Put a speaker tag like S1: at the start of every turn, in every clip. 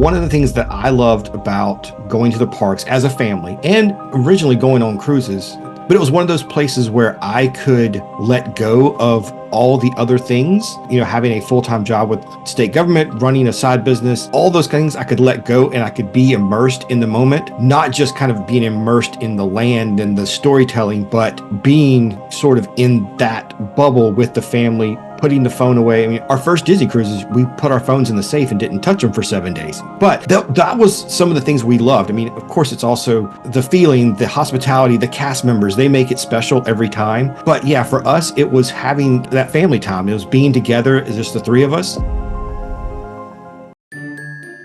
S1: One of the things that I loved about going to the parks as a family and originally going on cruises, but it was one of those places where I could let go of all the other things, having a full-time job with state government, running a side business, all those things I could let go and I could be immersed in the moment, not just kind of being immersed in the land and the storytelling, but being sort of in that bubble with the family, putting the phone away. I mean, our first Disney cruises, we put our phones in the safe and didn't touch them for 7 days. But that was some of the things we loved. I mean, of course, it's also the feeling, the hospitality, the cast members, they make it special every time. But yeah, for us, it was having that family time. It was being together, just the three of us.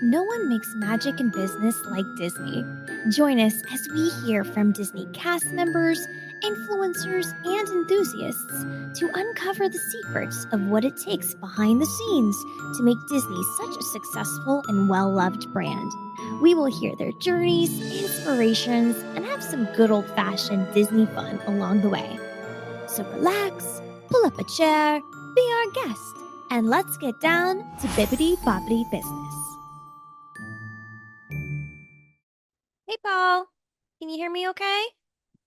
S2: No one makes magic in business like Disney. Join us as we hear from Disney cast members, influencers, and enthusiasts to uncover the secrets of what it takes behind the scenes to make Disney such a successful and well-loved brand. We will hear their journeys, inspirations, and have some good old-fashioned Disney fun along the way. So relax, pull up a chair, be our guest, and let's get down to bibbidi-bobbidi business. Hey, Paul. Can you hear me okay?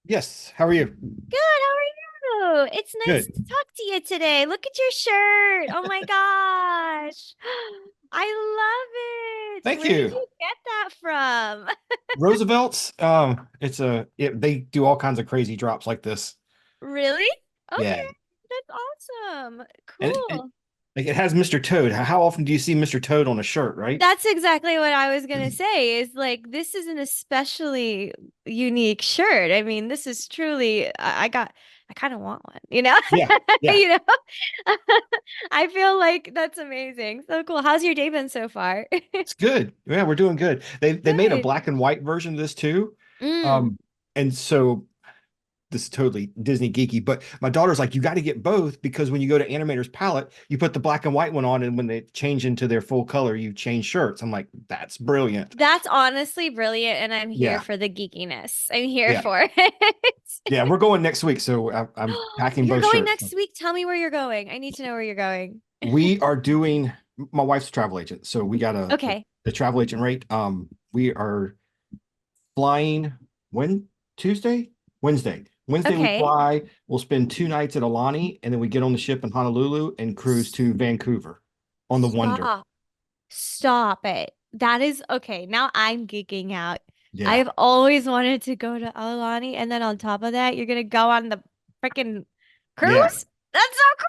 S1: Yes. How are you?
S2: Good. How are you? It's nice
S1: Good.
S2: to talk to you today. Look at your shirt. Oh my gosh. I love it.
S1: Thank
S2: Where did
S1: you.
S2: you get that from?
S1: Roosevelt's, they do all kinds of crazy drops like this.
S2: Really?
S1: Yeah.
S2: Okay. That's awesome.
S1: And it,
S2: Cool.
S1: like it has Mr. Toad. How often do you see Mr. Toad on a shirt, right?
S2: That's exactly what I was gonna say, is like this is an especially unique shirt. I mean, this is truly I kind of want one, you know?
S1: Yeah. Yeah.
S2: You know? I feel like that's amazing. So cool. How's your day been so far?
S1: It's good. Yeah, we're doing good. They made a
S2: Good.
S1: black and white version of this too.
S2: Mm.
S1: Um, and so this is totally Disney geeky, but my daughter's like, you got to get both because when you go to Animator's Palette, you put the black and white one on, and when they change into their full color, you change shirts. I'm like, that's brilliant.
S2: That's honestly brilliant, and I'm here
S1: Yeah.
S2: for the geekiness. I'm here
S1: Yeah.
S2: for it.
S1: Yeah. We're going next week. So I'm packing
S2: You're
S1: both
S2: going
S1: shirts.
S2: next week. Tell me where you're going. I need to know where you're going.
S1: We are doing my wife's a travel agent. So we got
S2: Okay.
S1: the travel agent rate. We are flying when Tuesday, Wednesday. Wednesday we
S2: Okay.
S1: fly. We'll spend 2 nights at Alani, and then we get on the ship in Honolulu and cruise to Vancouver on the Wonder.
S2: Stop. Stop it. That is okay. Now I'm geeking out.
S1: Yeah.
S2: I've always wanted to go to Aulani, and then on top of that, you're gonna go on the freaking
S1: Yeah.
S2: cruise? That's so cool.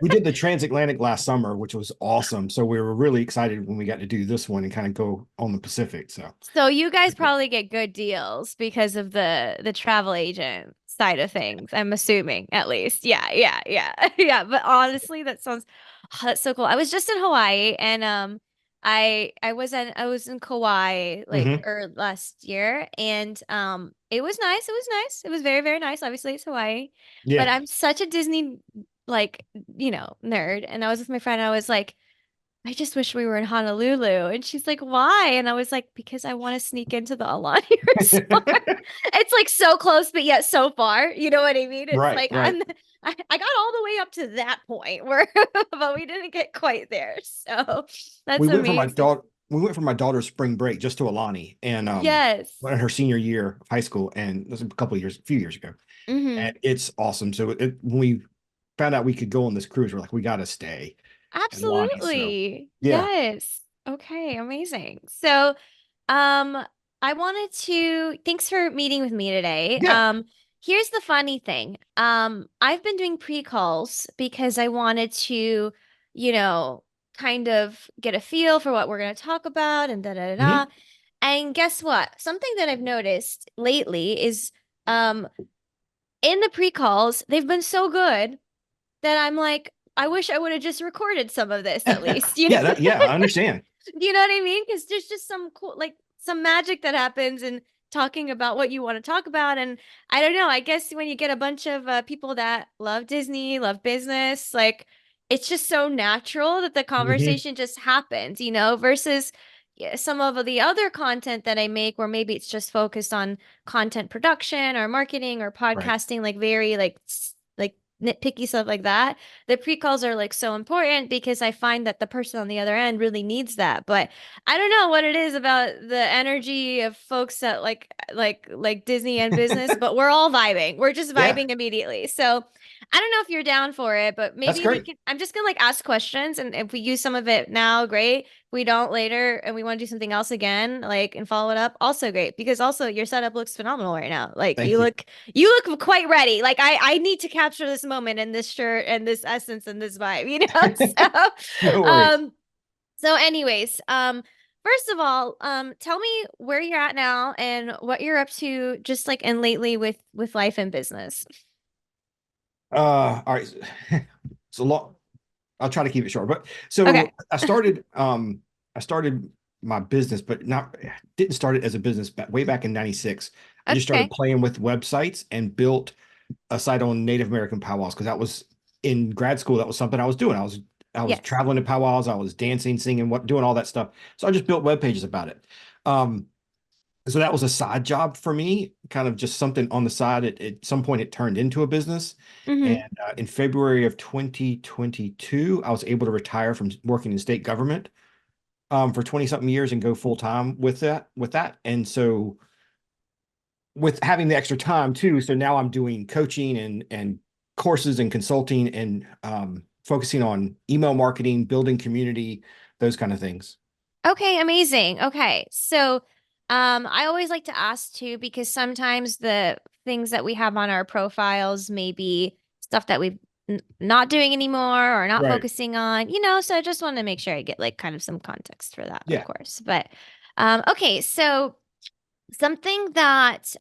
S1: We did the transatlantic last summer, which was awesome. So we were really excited when we got to do this one and kind of go on the Pacific. So
S2: So you guys probably get good deals because of the travel agent side of things, I'm assuming, at least. Yeah, yeah, yeah. Yeah, but honestly, that's so cool. I was just in Hawaii, and I was in Kauai like
S1: mhm.
S2: last year, and it was nice. It was nice. It was very, very nice. Obviously, it's Hawaii. But
S1: Yeah.
S2: I'm such a Disney like, nerd, and I was with my friend, and I was like, I just wish we were in Honolulu. And she's like, why? And I was like, because I want to sneak into the Alani Resort. It's like so close, but yet so far. You know what I mean? It's
S1: Right,
S2: like
S1: right.
S2: I got all the way up to that point where, but we didn't get quite there. So
S1: We
S2: that's
S1: went for my
S2: amazing.
S1: daughter. We went for my daughter's spring break just to Alani and
S2: Yes.
S1: in her senior year of high school, and this was a few years ago,
S2: Hmm.
S1: and it's awesome. So when we found out we could go on this cruise, we're like, we got to stay at Alani. So
S2: Absolutely.
S1: yeah.
S2: Yes. Okay, amazing. So, um, I wanted to thanks for meeting with me today.
S1: Yeah.
S2: Here's the funny thing. I've been doing pre-calls because I wanted to, you know, kind of get a feel for what we're going to talk about and da da da da.
S1: Mhm.
S2: And guess what? Something that I've noticed lately is um in the pre-calls, they've been so good that I'm like, I wish I would have just recorded some of this at least, you
S1: Yeah,
S2: know?
S1: yeah, I understand.
S2: You know what I mean? Because there's just some cool, like some magic that happens in talking about what you want to talk about. And I don't know, I guess when you get a bunch of people that love Disney, love business, like it's just so natural that the
S1: Mhm.
S2: conversation just happens, versus yeah, some of the other content that I make where maybe it's just focused on content production or marketing or
S1: Right.
S2: podcasting, like very like
S3: nitpicky stuff like that, the pre-calls are like so important because I find that the person on the other end really needs that. But I don't know what it is about the energy of folks that like Disney and business, but we're all vibing. We're just
S1: Yeah,
S3: vibing immediately. So I don't know if you're down for it, but
S1: that's
S3: maybe we
S1: great.
S3: can. I'm just gonna like ask questions, and if we use some of it now, great. If we don't later, and we want to do something else again, like and follow it up, also great. Because also your setup looks phenomenal right now. Like
S1: Thank you.
S3: you look quite ready. Like I need to capture this moment and this shirt and this essence and this vibe, you know?
S1: No worries.
S3: Um, so anyways, first of all, tell me where you're at now and what you're up to just like and lately with life and business.
S1: All right. It's a lot. I'll try to keep it short. But so
S3: Okay.
S1: I started my business, but not didn't start it as a business way back in 96. I just started
S3: Okay.
S1: playing with websites and built a site on Native American powwows because that was in grad school. That was something I was doing. I was
S3: Yes.
S1: traveling to powwows. I was dancing, singing, doing all that stuff. So I just built web pages about it. Um, so that was a side job for me, kind of just something on the side. At some point, it turned into a business. And
S3: Mm-hmm.
S1: in February of 2022, I was able to retire from working in state government for 20 something years and go full time with that. And so with having the extra time too, so now I'm doing coaching and courses and consulting and focusing on email marketing, building community, those kind of things.
S3: Okay, amazing. Okay. So, I always like to ask too, because sometimes the things that we have on our profiles may be stuff that we've not doing anymore or not
S1: Right.
S3: focusing on, so I just want to make sure I get like kind of some context for that, of
S1: Yeah.
S3: course. But, okay. So something that,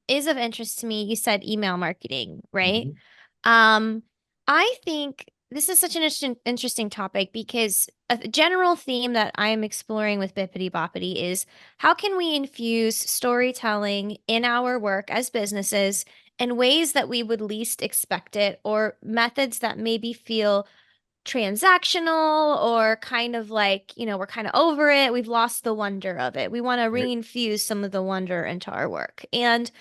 S3: is of interest to me, you said email marketing, right?
S1: Mhm.
S3: Um, I think this is such an interesting topic because a general theme that I am exploring with Bippity Boppity is how can we infuse storytelling in our work as businesses in ways that we would least expect it, or methods that maybe feel transactional or kind of like, we're kind of over it. We've lost the wonder of it. We want to
S1: Right.
S3: reinfuse some of the wonder into our work. And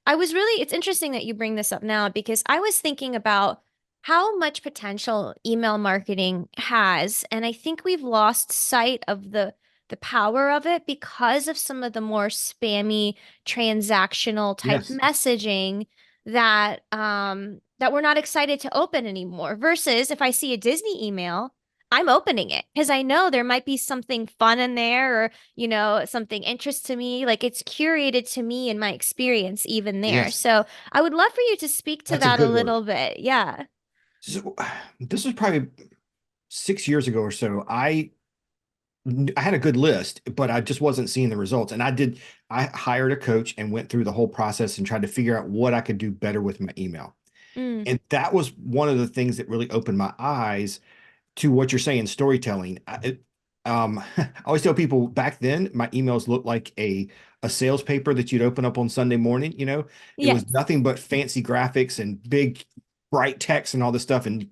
S3: it's interesting that you bring this up now because I was thinking about how much potential email marketing has. And I think we've lost sight of the power of it because of some of the more spammy transactional type
S1: Yes.
S3: messaging that we're not excited to open anymore. Versus if I see a Disney email, I'm opening it because I know there might be something fun in there or, something interest to me. Like it's curated to me and my experience even there.
S1: Yes.
S3: So I would love for you to speak to
S1: That's a
S3: that a
S1: good word.
S3: little bit. Yeah.
S1: So this was probably 6 years ago or so. I had a good list, but I just wasn't seeing the results. And I hired a coach and went through the whole process and tried to figure out what I could do better with my email.
S3: Mm,
S1: And that was one of the things that really opened my eyes to what you're saying, storytelling. I always tell people back then, my emails looked like a sales paper that you'd open up on Sunday morning. It was
S3: yes.
S1: nothing but fancy graphics and big bright text and all this stuff and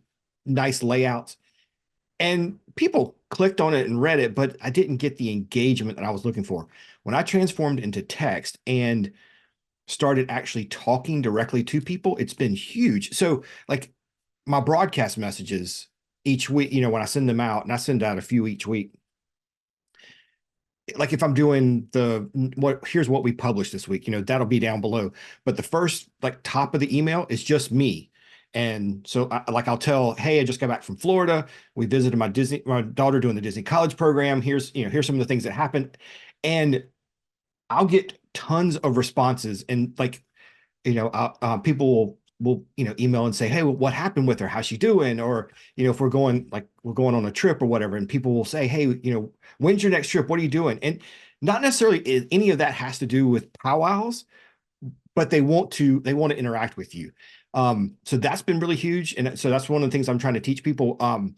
S1: nice layouts. And people clicked on it and read it, but I didn't get the engagement that I was looking for. When I transformed into text and started actually talking directly to people, it's been huge. So, like my broadcast messages each week, when I send them out, and I send out a few each week, like if I'm doing here's what we published this week, that'll be down below. But the first, like, top of the email is just me. And so I'll tell, hey, I just got back from Florida. We visited my daughter doing the Disney college program. Here's some of the things that happened. And I'll get tons of responses and like, people will email and say, hey, well, what happened with her? How's she doing? Or if we're going on a trip or whatever, and people will say, hey, when's your next trip? What are you doing? And not necessarily any of that has to do with powwows, but they want to interact with you. So that's been really huge, and so that's one of the things I'm trying to teach people.
S3: I
S1: I'm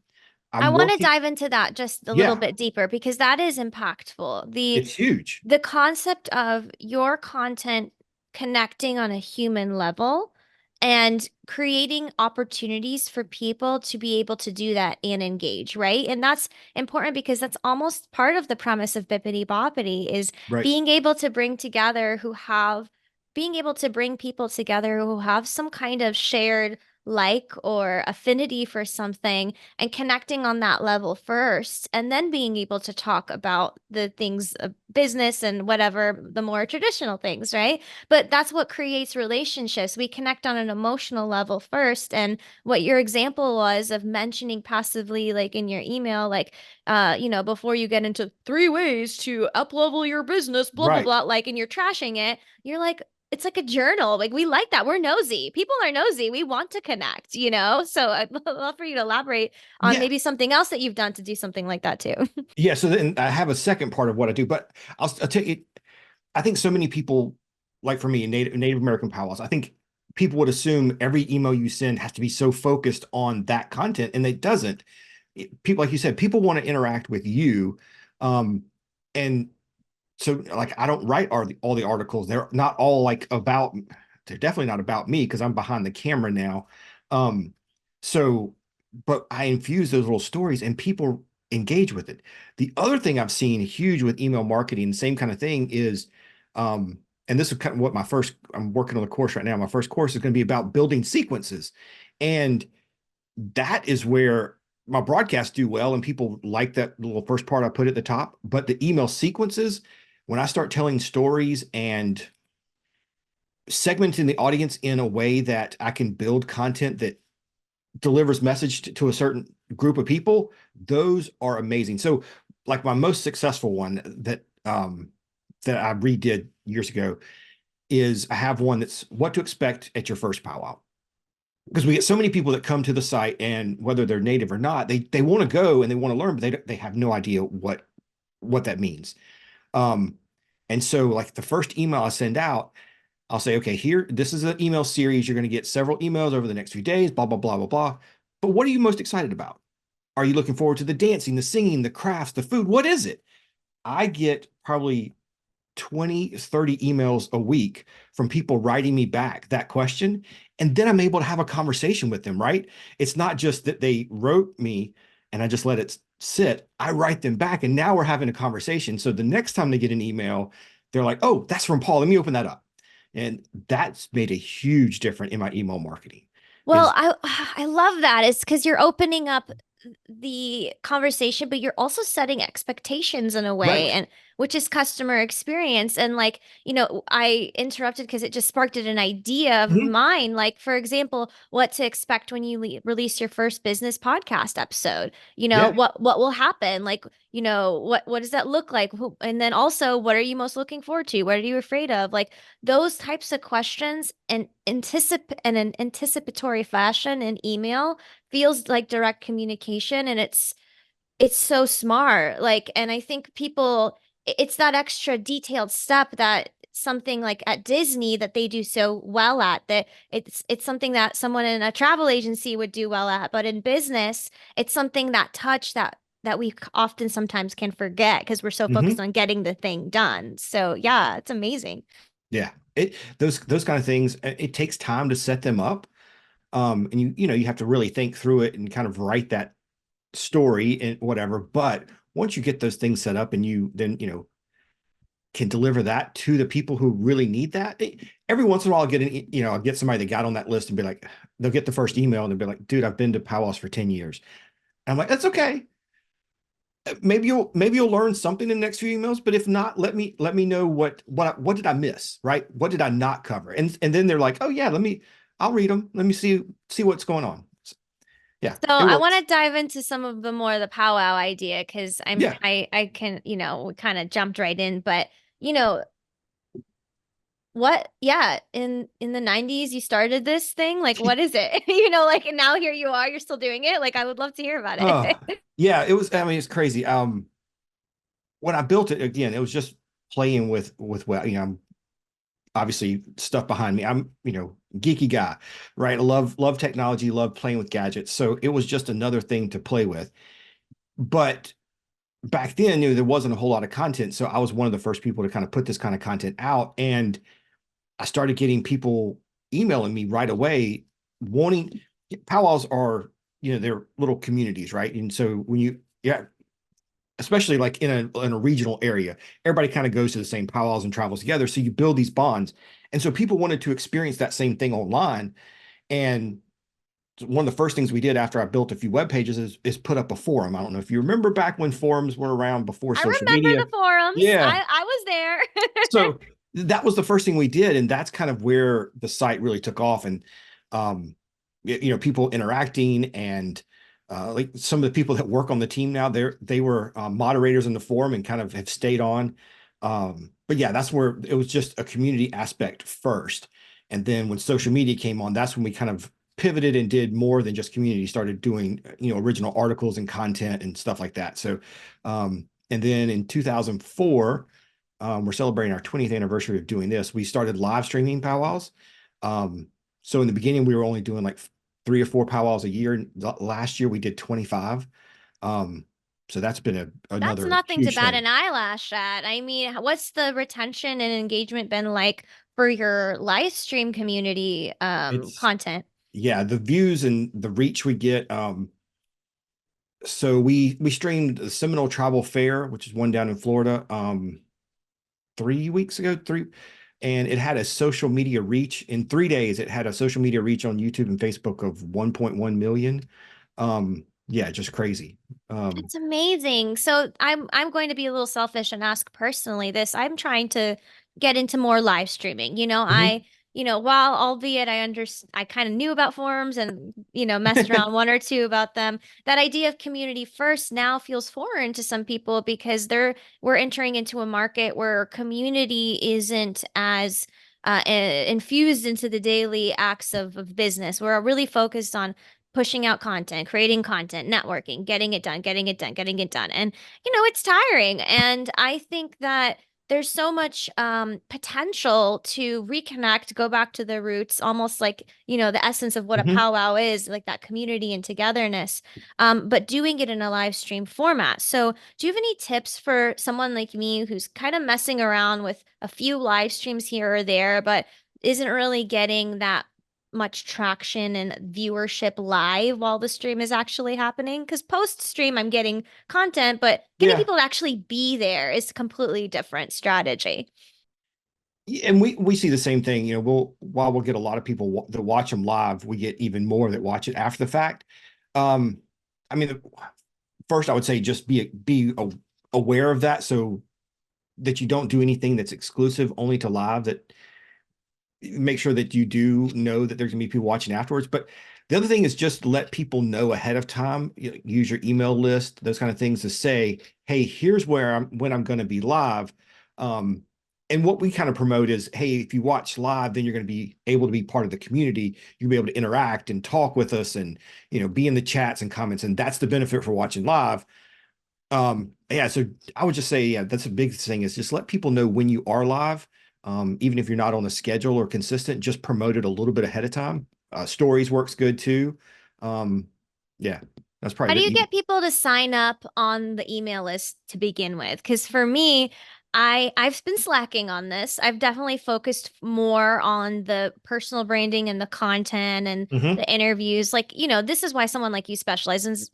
S3: want to
S1: working.
S3: dive into that just a little
S1: Yeah,
S3: bit deeper because that is impactful. The
S1: it's huge.
S3: the concept of your content connecting on a human level and creating opportunities for people to be able to do that and engage, right? And that's important because that's almost part of the premise of Bippity Boppity is
S1: Right.
S3: being able to bring together being able to bring people together who have some kind of shared like or affinity for something and connecting on that level first, and then being able to talk about the things of business and whatever, the more traditional things, right? But that's what creates relationships. We connect on an emotional level first. And what your example was of mentioning passively, like in your email, like, before you get into 3 ways to up level your business, blah, blah,
S1: Right.
S3: blah, like, and you're trashing it, you're like, it's like a journal. Like we like that. We're nosy. People are nosy. We want to connect, you know? So I'd love for you to elaborate on
S1: Yeah.
S3: maybe something else that you've done to do something like that too.
S1: Yeah. So then I have a second part of what I do, but I'll tell you, I think so many people, like for me, Native American powwows, I think people would assume every email you send has to be so focused on that content, and it doesn't. People, like you said, people want to interact with you. Um, and so like I don't write all the articles. They're not all like about, they're definitely not about me because I'm behind the camera now. Um, so, but I infuse those little stories and people engage with it. The other thing I've seen huge with email marketing, same kind of thing is, and this is kind of what I'm working on the course right now. My first course is going to be about building sequences. And that is where my broadcasts do well and people like that little first part I put at the top. But the email sequences, when I start telling stories and segmenting the audience in a way that I can build content that delivers message to a certain group of people, those are amazing. So like my most successful one that I redid years ago is I have one that's what to expect at your first powwow, because we get so many people that come to the site and whether they're native or not, they want to go and they want to learn, but they have no idea what that means. Um, and so like the first email I send out, I'll say, okay, here, this is an email series. You're going to get several emails over the next few days, blah, blah, blah, blah, blah. But what are you most excited about? Are you looking forward to the dancing, the singing, the crafts, the food? What is it? I get probably 20, 30 emails a week from people writing me back that question. And then I'm able to have a conversation with them, right? It's not just that they wrote me and I just let it sit. I write them back and now we're having a conversation. So the next time they get an email, they're like, oh, that's from Paul. Let me open that up. And that's made a huge difference in my email marketing
S3: Well,
S1: is
S3: I love that. It's because you're opening up the conversation, but you're also setting expectations in a way,
S1: right.
S3: and which is customer experience. And like, I interrupted because it just sparked an idea of
S1: Mhm.
S3: mine. Like, for example, what to expect when you release your first business podcast episode.
S1: Yeah.
S3: What will happen? Like, what does that look like? And then also, what are you most looking forward to? What are you afraid of? Like those types of questions and in an anticipatory fashion in email feels like direct communication, and it's so smart. Like, and I think people, it's that extra detailed step that something like at Disney that they do so well at, that it's something that someone in a travel agency would do well at, but in business it's something that touch that we often sometimes can forget because we're so focused
S1: Hmm.
S3: on getting the thing done. So yeah, it's amazing.
S1: Yeah. Those kind of things, it takes time to set them up. And you have to really think through it and kind of write that story and whatever. But once you get those things set up and you then, can deliver that to the people who really need that. Every once in a while, I'll get somebody that got on that list and be like, they'll get the first email and they'll be like, dude, I've been to powwows for 10 years. And I'm like, that's okay. Maybe you'll learn something in the next few emails, but if not, let me know what did I miss, right? What did I not cover? And then they're like, oh yeah, I'll read them. Let me see what's going on. Yeah,
S3: So
S1: it
S3: I want
S1: works.
S3: to dive into some of the more the powwow idea because
S1: Yeah.
S3: I can, we kind of jumped right in, but you know, what, yeah, in the 90s you started this thing. Like what is it? Like, and now here you are, you're still doing it. Like I would love to hear about
S1: Oh,
S3: it.
S1: yeah, it was, I mean, it's crazy. When I built it again, it was just playing with well, I'm obviously stuff behind me. I'm, geeky guy, right? I love technology, love playing with gadgets. So it was just another thing to play with. But back then, there wasn't a whole lot of content. So I was one of the first people to kind of put this kind of content out. And I started getting people emailing me right away, wanting powwows are, they're little communities, right? And so yeah, especially like in a regional area, everybody kind of goes to the same powwows and travels together. So you build these bonds. And so people wanted to experience that same thing online. And one of the first things we did after I built a few web pages is put up a forum. I don't know if you remember back when forums were around before
S3: I
S1: social
S3: remember
S1: media.
S3: the forums.
S1: Yeah.
S3: I was there.
S1: So that was the first thing we did, and that's kind of where the site really took off. And um, people interacting, and like some of the people that work on the team now, they were moderators in the forum and kind of have stayed on. But yeah, that's where it was just a community aspect first, and then when social media came on, that's when we kind of pivoted and did more than just community. Started doing original articles and content and stuff like that. So, and then in 2004 we're celebrating our 20th anniversary of doing this. We started live streaming powwows. So in the beginning, we were only doing like 3 or 4 powwows a year. Last year, we did 25. Um, so that's been
S3: That's
S1: another
S3: nothing to
S1: huge
S3: bat
S1: thing.
S3: an eyelash at. I mean, what's the retention and engagement been like for your live stream community
S1: It's
S3: content?
S1: Yeah, the views and the reach we get. So we streamed the Seminole Tribal Fair, which is one down in Florida. 3 weeks ago, and it had a social media reach in 3 days. It had a social media reach on YouTube and Facebook of 1.1 million. Yeah, just crazy.
S3: That's amazing. So I'm going to be a little selfish and ask personally this. I'm trying to get into more live streaming.
S1: Mhm.
S3: While albeit I kind of knew about forums and, messed around one or two about them, that idea of community first now feels foreign to some people because we're entering into a market where community isn't as infused into the daily acts of business. We're really focused on pushing out content, creating content, networking, getting it done, getting it done, getting it done. And, it's tiring. And I think that there's so much potential to reconnect, go back to the roots, almost like, the essence of what a
S1: Mhm.
S3: powwow is, like that community and togetherness, but doing it in a live stream format. So, do you have any tips for someone like me who's kind of messing around with a few live streams here or there, but isn't really getting that much traction and viewership live while the stream is actually happening? Because post stream, I'm getting content, but getting
S1: Yeah.
S3: people to actually be there is a completely different strategy.
S1: And we see the same thing. While we'll get a lot of people that watch them live, we get even more that watch it after the fact. Um, I mean, first I would say just aware of that, so that you don't do anything that's exclusive only to live. That make sure that you do know that there's gonna be people watching afterwards. But the other thing is just let people know ahead of time. Use your email list, those kind of things to say, hey, here's when I'm going to be live. Um, and what we kind of promote is, hey, if you watch live, then you're going to be able to be part of the community. You'll be able to interact and talk with us, and be in the chats and comments. And that's the benefit for watching live. Yeah, so I would just say, yeah, that's a big thing, is just let people know when you are live. Even if you're not on a schedule or consistent, just promote it a little bit ahead of time. Stories works good too. Um, yeah, that's
S3: How
S1: probably
S3: do
S1: the
S3: you
S1: easy.
S3: get people to sign up on the email list to begin with? Because for me, I've been slacking on this. I've definitely focused more on the personal branding and the content and
S1: Mhm.
S3: the interviews. Like, this is why someone like you specializes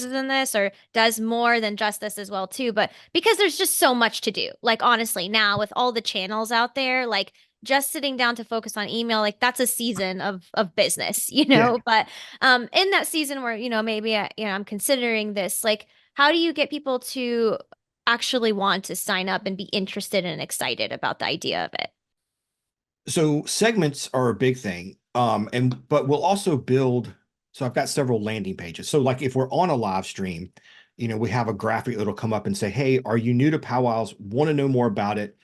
S3: in this or does more than just this as well too. But because there's just so much to do. Like honestly, now with all the channels out there, like just sitting down to focus on email, like that's a season of business,
S1: Yeah.
S3: But in that season where maybe I'm considering this, like how do you get people to actually want to sign up and be interested and excited about the idea of it?
S1: So segments are a big thing. But we'll also build. So I've got several landing pages. So like if we're on a live stream, we have a graphic that'll come up and say, hey, are you new to powwows? Want to know more about it?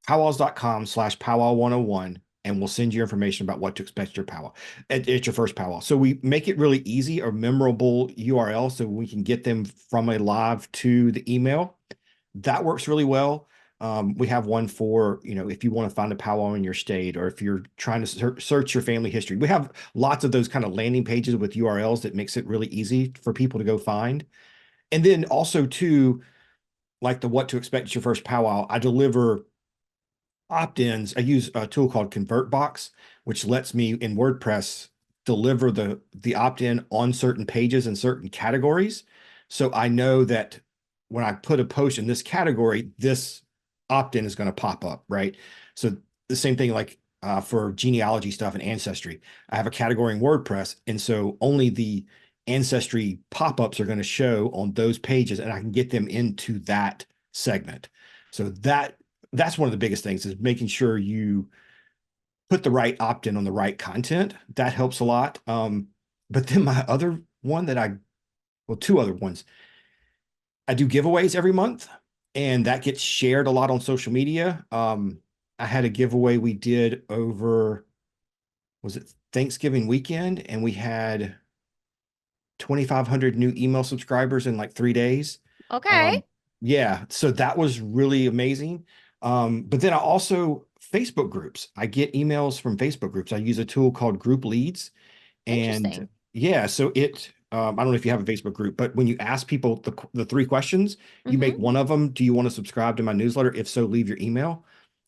S1: powwows.com/powwow 101, and we'll send you information about what to expect your powwow at your first powwow. So we make it really easy, a memorable URL, so we can get them from a live to the email. That works really well. We have one for, if you want to find a powwow in your state, or if you're trying to search your family history. We have lots of those kind of landing pages with URLs that makes it really easy for people to go find. And then also too, like the what to expect at your first powwow, I deliver opt-ins. I use a tool called ConvertBox, which lets me in WordPress deliver the opt-in on certain pages and certain categories. So I know that when I put a post in this category, this opt-in is going to pop up, right? So the same thing, like for genealogy stuff and ancestry. I have a category in WordPress, and so only the ancestry pop-ups are going to show on those pages, and I can get them into that segment. So that's one of the biggest things, is making sure you put the right opt-in on the right content. That helps a lot. But then my other one well, two other ones. I do giveaways every month, and that gets shared a lot on social media. I had a giveaway we did over, was it Thanksgiving weekend? And we had 2,500 new email subscribers in like 3 days.
S3: Okay.
S1: Yeah, so that was really amazing. But then I also, Facebook groups. I get emails from Facebook groups. I use a tool called Group Leads. And
S3: Interesting.
S1: yeah, so I don't know if you have a Facebook group, but when you ask people the three questions, you
S3: Mm-hmm.
S1: make one of them, do you want to subscribe to my newsletter? If so, leave your email.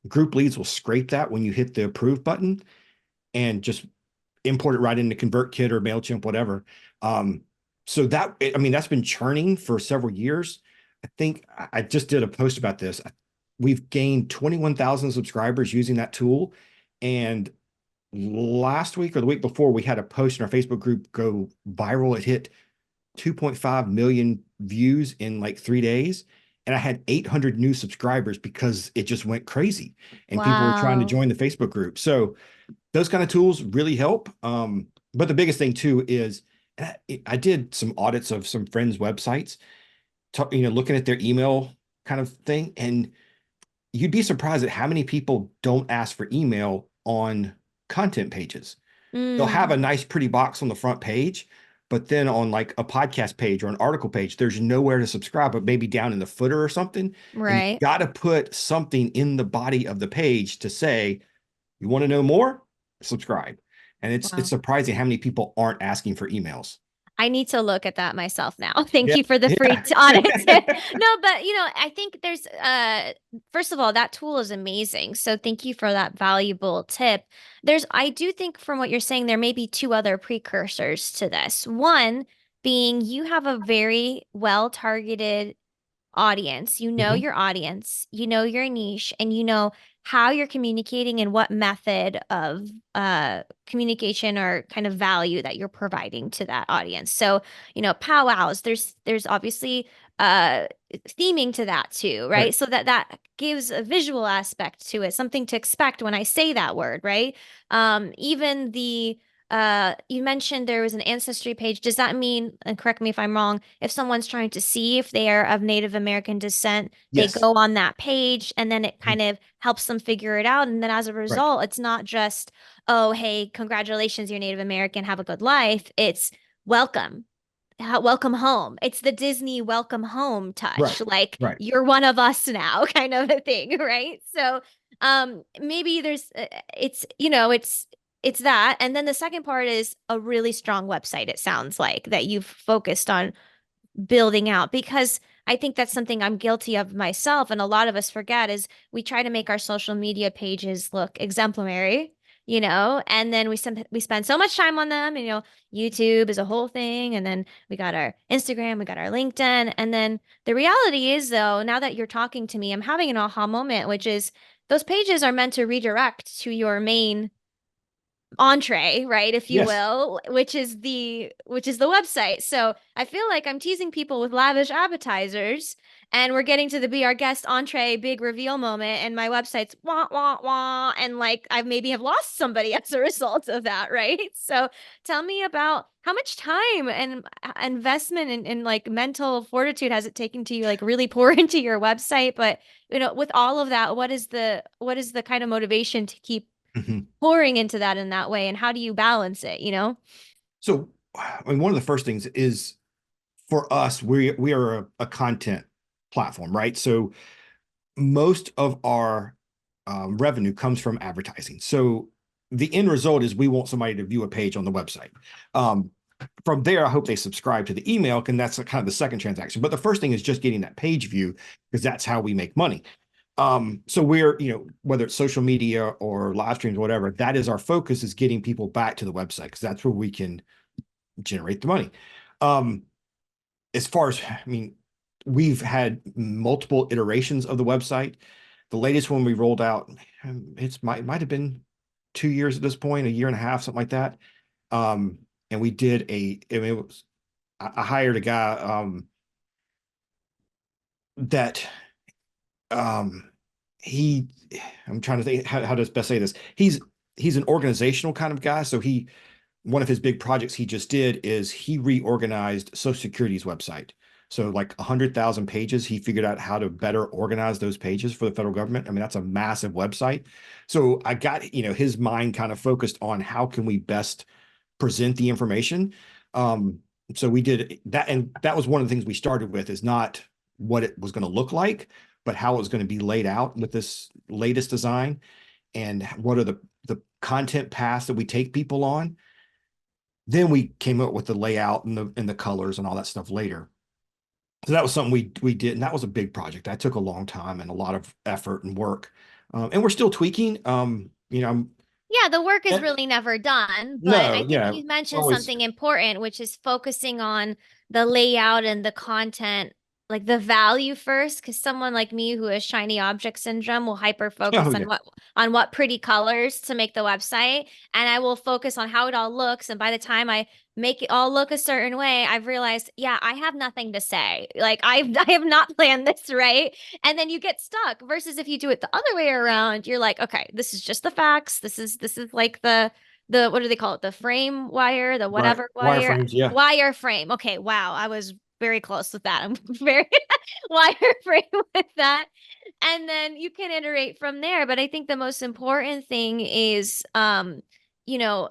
S1: Group Leads will scrape that when you hit the approve button and just import it right into ConvertKit or MailChimp, whatever. So I mean, that's been churning for several years. I think I just did a post about this. We've gained 21,000 subscribers using that tool. And last week or the week before, we had a post in our Facebook group go viral. It hit 2.5 million views in like 3 days. And I had 800 new subscribers because it just went crazy and people were trying to
S3: Wow.
S1: join the Facebook group. So those kind of tools really help. But the biggest thing too is, I did some audits of some friends' websites, looking at their email kind of thing. And you'd be surprised at how many people don't ask for email on content pages. They'll have a
S3: Mm,
S1: nice, pretty box on the front page, but then on like a podcast page or an article page, there's nowhere to subscribe, but maybe down in the footer or something. And you
S3: right.
S1: got to put something in the body of the page to say, you want to know more? Subscribe. And it's
S3: Wow.
S1: surprising how many people aren't asking for emails.
S3: I need to look at that myself now. Thank
S1: Yeah.
S3: you for the free
S1: Yeah.
S3: audit. No, but I think there's first of all, that tool is amazing. So thank you for that valuable tip. I do think from what you're saying, there may be two other precursors to this. One being you have a very well targeted audience. You know
S1: Mhm.
S3: your audience, you know your niche, and you know how you're communicating and what method of communication or kind of value that you're providing to that audience. So, powwows, there's obviously theming to that too, right?
S1: Right.
S3: So that gives a visual aspect to it, something to expect when I say that word, right? Even the you mentioned there was an ancestry page. Does that mean, and correct me if I'm wrong, if someone's trying to see if they are of Native American descent, they
S1: Yes.
S3: go on that page and then it
S1: Mhm.
S3: kind of helps them figure it out. And then as a
S1: Right.
S3: result, it's not just, oh, hey, congratulations, you're Native American, have a good life. It's welcome. Welcome home. It's the Disney welcome home
S1: Right.
S3: touch. Like
S1: Right.
S3: you're one of us now, kind of a thing, right? So, maybe it's that. And then the second part is a really strong website, it sounds like, that you've focused on building out, because I think that's something I'm guilty of myself. And a lot of us forget is we try to make our social media pages look exemplary, and then we spend so much time on them. And, YouTube is a whole thing. And then we got our Instagram, we got our LinkedIn. And then the reality is, though, now that you're talking to me, I'm having an aha moment, which is those pages are meant to redirect to your main entree, right, if you
S1: Yes.
S3: will, which is the website. So I feel like I'm teasing people with lavish appetizers, and we're getting to the be our guest entree big reveal moment, and my website's wah wah wah, and like I maybe have lost somebody as a result of that, right? So tell me about how much time and investment and like mental fortitude has it taken to you like really pour into your website, but with all of that, what is the kind of motivation to keep
S1: Mhm.
S3: pouring into that in that way, and how do you balance it?
S1: So, I mean, one of the first things is, for us, we are a content platform, right? So most of our revenue comes from advertising. So the end result is we want somebody to view a page on the website. Um, from there, I hope they subscribe to the email, and that's kind of the second transaction. But the first thing is just getting that page view, because that's how we make money. So we're, whether it's social media or live streams, whatever, that is our focus, is getting people back to the website, because that's where we can generate the money. Um, as far as, I mean, we've had multiple iterations of the website. The latest one we rolled out, it might have been 2 years at this point, a year and a half, something like that. And we did I mean, I hired a guy that um he I'm trying to think how to best say this. He's an organizational kind of guy. So one of his big projects he just did is he reorganized Social Security's website. So like 100,000 pages, he figured out how to better organize those pages for the federal government. I mean, that's a massive website. So I got, his mind kind of focused on how can we best present the information. Um, so we did that, and that was one of the things we started with, is not what it was going to look like, but how it was going to be laid out with this latest design, and what are the content paths that we take people on. Then we came up with the layout and the colors and all that stuff later. So that was something we did, and that was a big project. That took a long time and a lot of effort and work. And we're still tweaking.
S3: Yeah, the work is
S1: and-
S3: really never done, but I
S1: no,
S3: think
S1: yeah,
S3: you mentioned
S1: always.
S3: something important, which is focusing on the layout and the content, like the value first, because someone like me who has shiny object syndrome will hyper
S1: Oh
S3: focus
S1: yeah,
S3: on what pretty colors to make the website, and I will focus on how it all looks. And by the time I make it all look a certain way, I've realized, yeah, I have nothing to say. Like I have not planned this right. And then you get stuck versus if you do it the other way around, you're like, okay, this is just the facts. This is like the what do they call it? The frame wire, the
S1: right.
S3: whatever wire.
S1: Wireframes, yeah.
S3: Wireframe. Okay, wow. I was very close with that. I'm very wireframe with that. And then you can iterate from there. But I think the most important thing is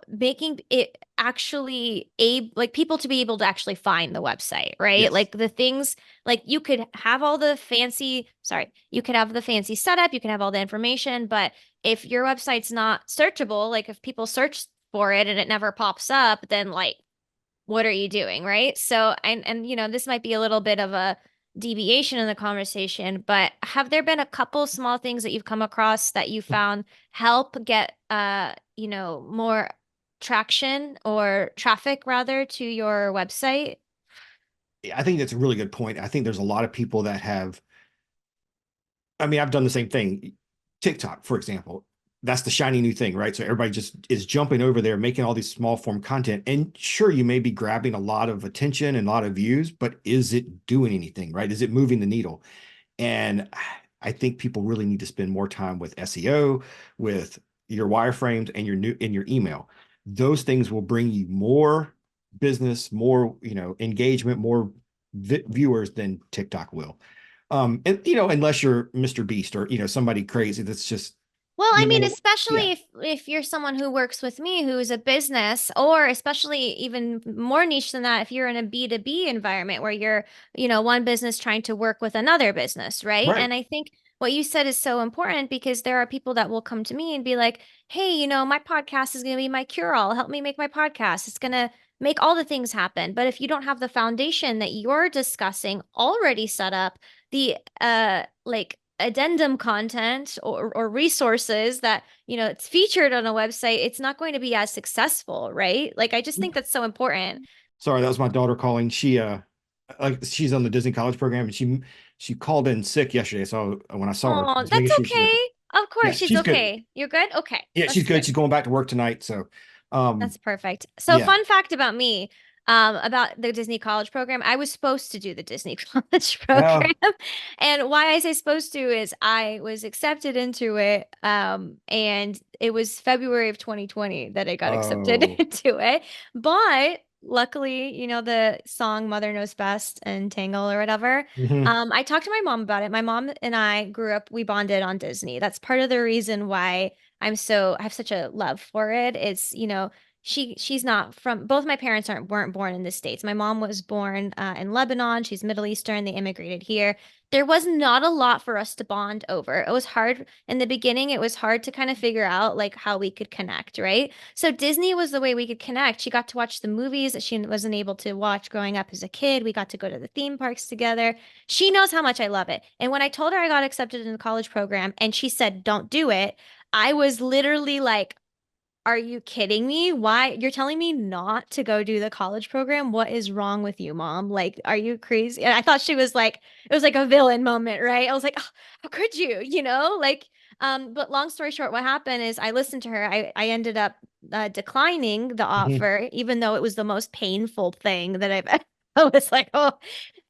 S3: making it actually like people to be able to actually find the website, right?
S1: Yes.
S3: Like the things, like you could have all the fancy, sorry, you could have the fancy setup, you can have all the information, but if your website's not searchable, like if people search for it and it never pops up, then like what are you doing, right? So, and this might be a little bit of a deviation in the conversation, but have there been a couple small things that you've come across that you found help get more traction or traffic rather to your website?
S1: I think that's a really good point. I think there's a lot of people that have, I mean, I've done the same thing. TikTok, for example, that's the shiny new thing, right? So everybody just is jumping over there, making all these small form content. And sure, you may be grabbing a lot of attention and a lot of views, but is it doing anything, right? Is it moving the needle? And I think people really need to spend more time with SEO, with your wireframes and your email. Those things will bring you more business, more, engagement, more viewers than TikTok will. And unless you're Mr. Beast or somebody crazy that's just
S3: Well, I
S1: no
S3: mean,
S1: matter.
S3: especially
S1: Yeah,
S3: if you're someone who works with me who's a business, or especially even more niche than that, if you're in a B2B environment where you're, one business trying to work with another business, right?
S1: right.
S3: And I think what you said is so important because there are people that will come to me and be like, "Hey, my podcast is going to be my cure-all. Help me make my podcast. It's going to make all the things happen." But if you don't have the foundation that you're discussing already set up, the like addendum content or resources that it's featured on a website, it's not going to be as successful, right? Like I just think that's so important.
S1: Sorry, that was my daughter calling. Like she's on the Disney College program, and she called in sick yesterday. So when I saw her,
S3: Oh,
S1: just making
S3: that's
S1: sure she's okay.
S3: okay. Of course
S1: Yeah,
S3: she's
S1: she's good.
S3: okay. You're good. Okay,
S1: Yeah, she's
S3: that's
S1: good.
S3: good.
S1: She's going back to work tonight. So,
S3: That's perfect. So,
S1: yeah.
S3: fun fact about me, about the Disney College program. I was supposed to do the Disney College
S1: Oh,
S3: program. And why I say supposed to is I was accepted into it. And it was February of 2020 that I got accepted
S1: oh,
S3: into it. But luckily, the song Mother Knows Best and Tangle or whatever.
S1: mhm.
S3: I talked to my mom about it. My mom and I grew up, we bonded on Disney. That's part of the reason why I have such a love for it. It's, she's not from, both my parents weren't born in the States. My mom was born in Lebanon. She's Middle Eastern. They immigrated here. There was not a lot for us to bond over. It was hard in the beginning. It was hard to kind of figure out like how we could connect, right? So Disney was the way we could connect. She got to watch the movies that she wasn't able to watch growing up as a kid. We got to go to the theme parks together. She knows how much I love it. And when I told her I got accepted in the college program and she said, "Don't do it," I was literally like, "Are you kidding me? Why? You're telling me not to go do the college program? What is wrong with you, mom? Like, are you crazy?" And I thought she was like, it was like a villain moment, right? I was like, "Oh, how could you?" Like, But long story short, what happened is I listened to her. I ended up declining the
S1: Mhm.
S3: offer, even though it was the most painful thing that I've I was like, oh.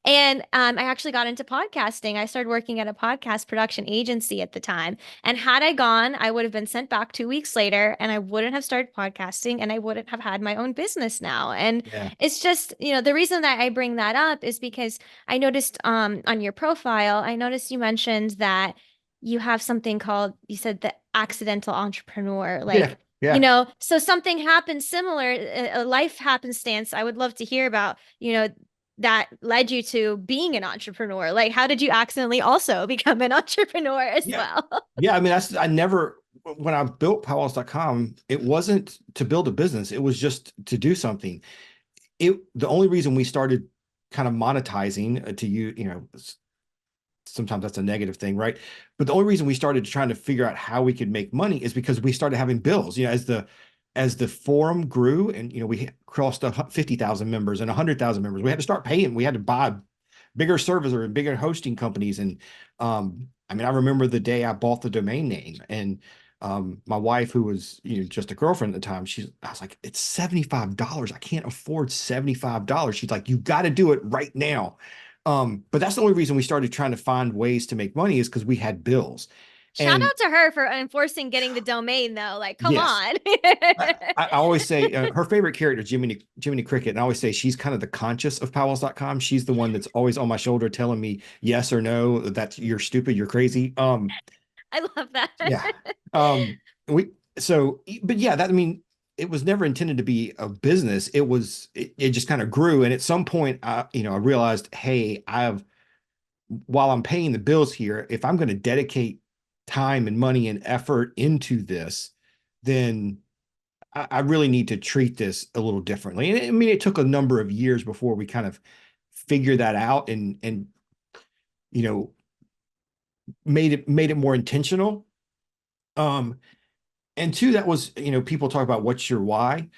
S3: And I actually got into podcasting. I started working at a podcast production agency at the time. And had I gone, I would have been sent back 2 weeks later and I wouldn't have started podcasting and I wouldn't have had my own business now. And
S1: Yeah.
S3: it's just, the reason that I bring that up is because I noticed on your profile, I noticed you mentioned that you have something called, you said the accidental entrepreneur.
S1: Yeah.
S3: Like,
S1: Yeah.
S3: so something happened similar, a life happenstance I would love to hear about, that led you to being an entrepreneur. Like, how did you accidentally also become an entrepreneur as
S1: Yeah.
S3: well?
S1: Yeah. I mean, I never, when I built powwows.com, it wasn't to build a business. It was just to do something. The only reason we started kind of monetizing to sometimes that's a negative thing, right? But the only reason we started trying to figure out how we could make money is because we started having bills. As the forum grew, and we crossed 50,000 members and 100,000 members, we had to start paying. We had to buy bigger server and bigger hosting companies. And I mean, I remember the day I bought the domain name, and my wife, who was just a girlfriend at the time, I was like, it's $75. I can't afford $75. She's like, you got to do it right now. But that's the only reason we started trying to find ways to make money, is because we had bills.
S3: Shout
S1: And
S3: out to her for enforcing getting the domain, though. Like, come
S1: yes,
S3: on.
S1: I always say her favorite character, Jiminy Cricket, and I always say she's kind of the conscious of powwows.com. She's the one that's always on my shoulder telling me yes or no, that you're stupid, you're crazy.
S3: I love that.
S1: Yeah. We but yeah, I mean, it was never intended to be a business. It just kind of grew. And at some point, I realized, hey, while I'm paying the bills here, if I'm going to dedicate time and money and effort into this, then I really need to treat this a little differently. And I mean, it took a number of years before we kind of figured that out, and you know made it more intentional. Um, and two, that was, people talk about what's your why.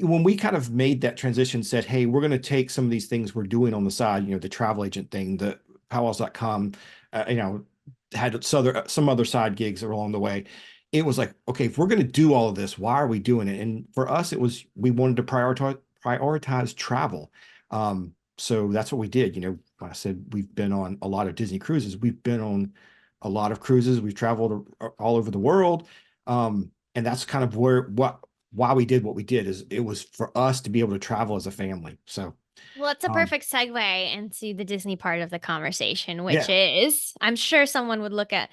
S1: When we kind of made that transition, said, hey, we're going to take some of these things we're doing on the side, the travel agent thing, the powwows.com, had some other side gigs along the way. It was like, okay, if we're going to do all of this, why are we doing it? And for us, it was, we wanted to prioritize travel. So that's what we did. I said, we've been on a lot of Disney cruises. We've been on a lot of cruises. We've traveled all over the world. And that's kind of why we did what we did, is it was for us to be able to travel as a family. So,
S3: Well, it's a
S1: um,
S3: perfect segue into the Disney part of the conversation, which
S1: yeah,
S3: is, I'm sure someone would look at,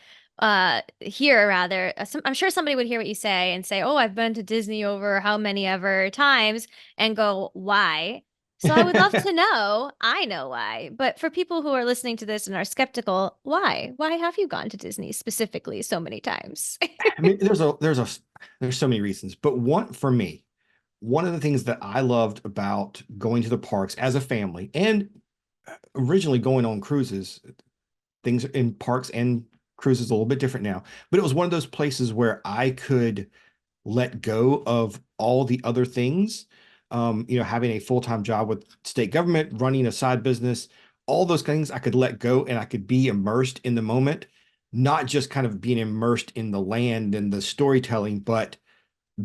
S3: hear rather, I'm sure somebody would hear what you say and say, oh, I've been to Disney over how many ever times, and go, why? So I would love to know, I know why, but for people who are listening to this and are skeptical, why? Why have you gone to Disney specifically so many times?
S1: I mean, there's so many reasons, but for me, one of the things that I loved about going to the parks as a family, and originally going on cruises, things in parks and cruises a little bit different now, but it was one of those places where I could let go of all the other things. Having a full-time job with state government, running a side business, all those things I could let go, and I could be immersed in the moment, not just kind of being immersed in the land and the storytelling, but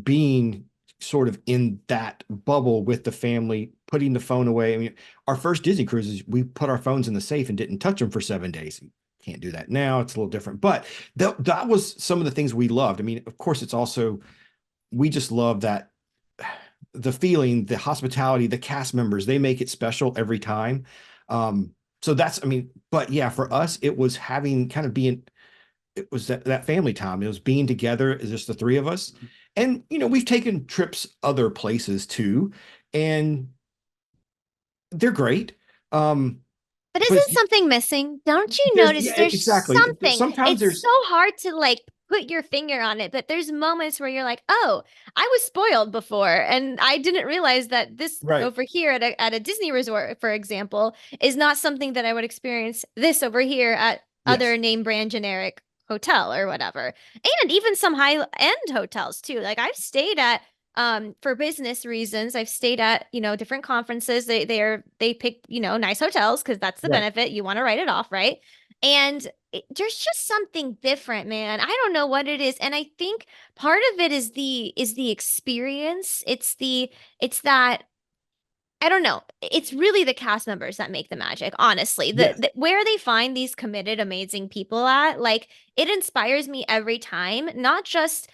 S1: being sort of in that bubble with the family, putting the phone away. I mean, our first Disney cruises, we put our phones in the safe and didn't touch them for 7 days. Can't do that now. It's a little different, but that was some of the things we loved. I mean, of course, it's also, we just love that, the feeling, the hospitality, the cast members, they make it special every time. So that's, I mean, but yeah, for us, it was having kind of being, it was that family time. It was being together as just the three of us. And, we've taken trips other places too, and they're great. Um,
S3: But
S1: but
S3: isn't something missing? Don't you notice
S1: yeah,
S3: there's
S1: exactly.
S3: something?
S1: Sometimes
S3: It's
S1: there's,
S3: so hard to like put your finger on it, but there's moments where you're like, "Oh, I was spoiled before, and I didn't realize that this
S1: right.
S3: over here at a Disney resort, for example, is not something that I would experience this over here at other
S1: Yes.
S3: name brand generic hotel or whatever." And even some high-end hotels too. Like I've stayed at for business reasons, I've stayed at, different conferences. They pick, nice hotels because that's the
S1: Right.
S3: benefit. You want to write it off, right? And there's just something different, man. I don't know what it is. And I think part of it is the experience. It's that I don't know. It's really the cast members that make the magic, honestly.
S1: Yes.
S3: Where they find these committed, amazing people at, like it inspires me every time, not just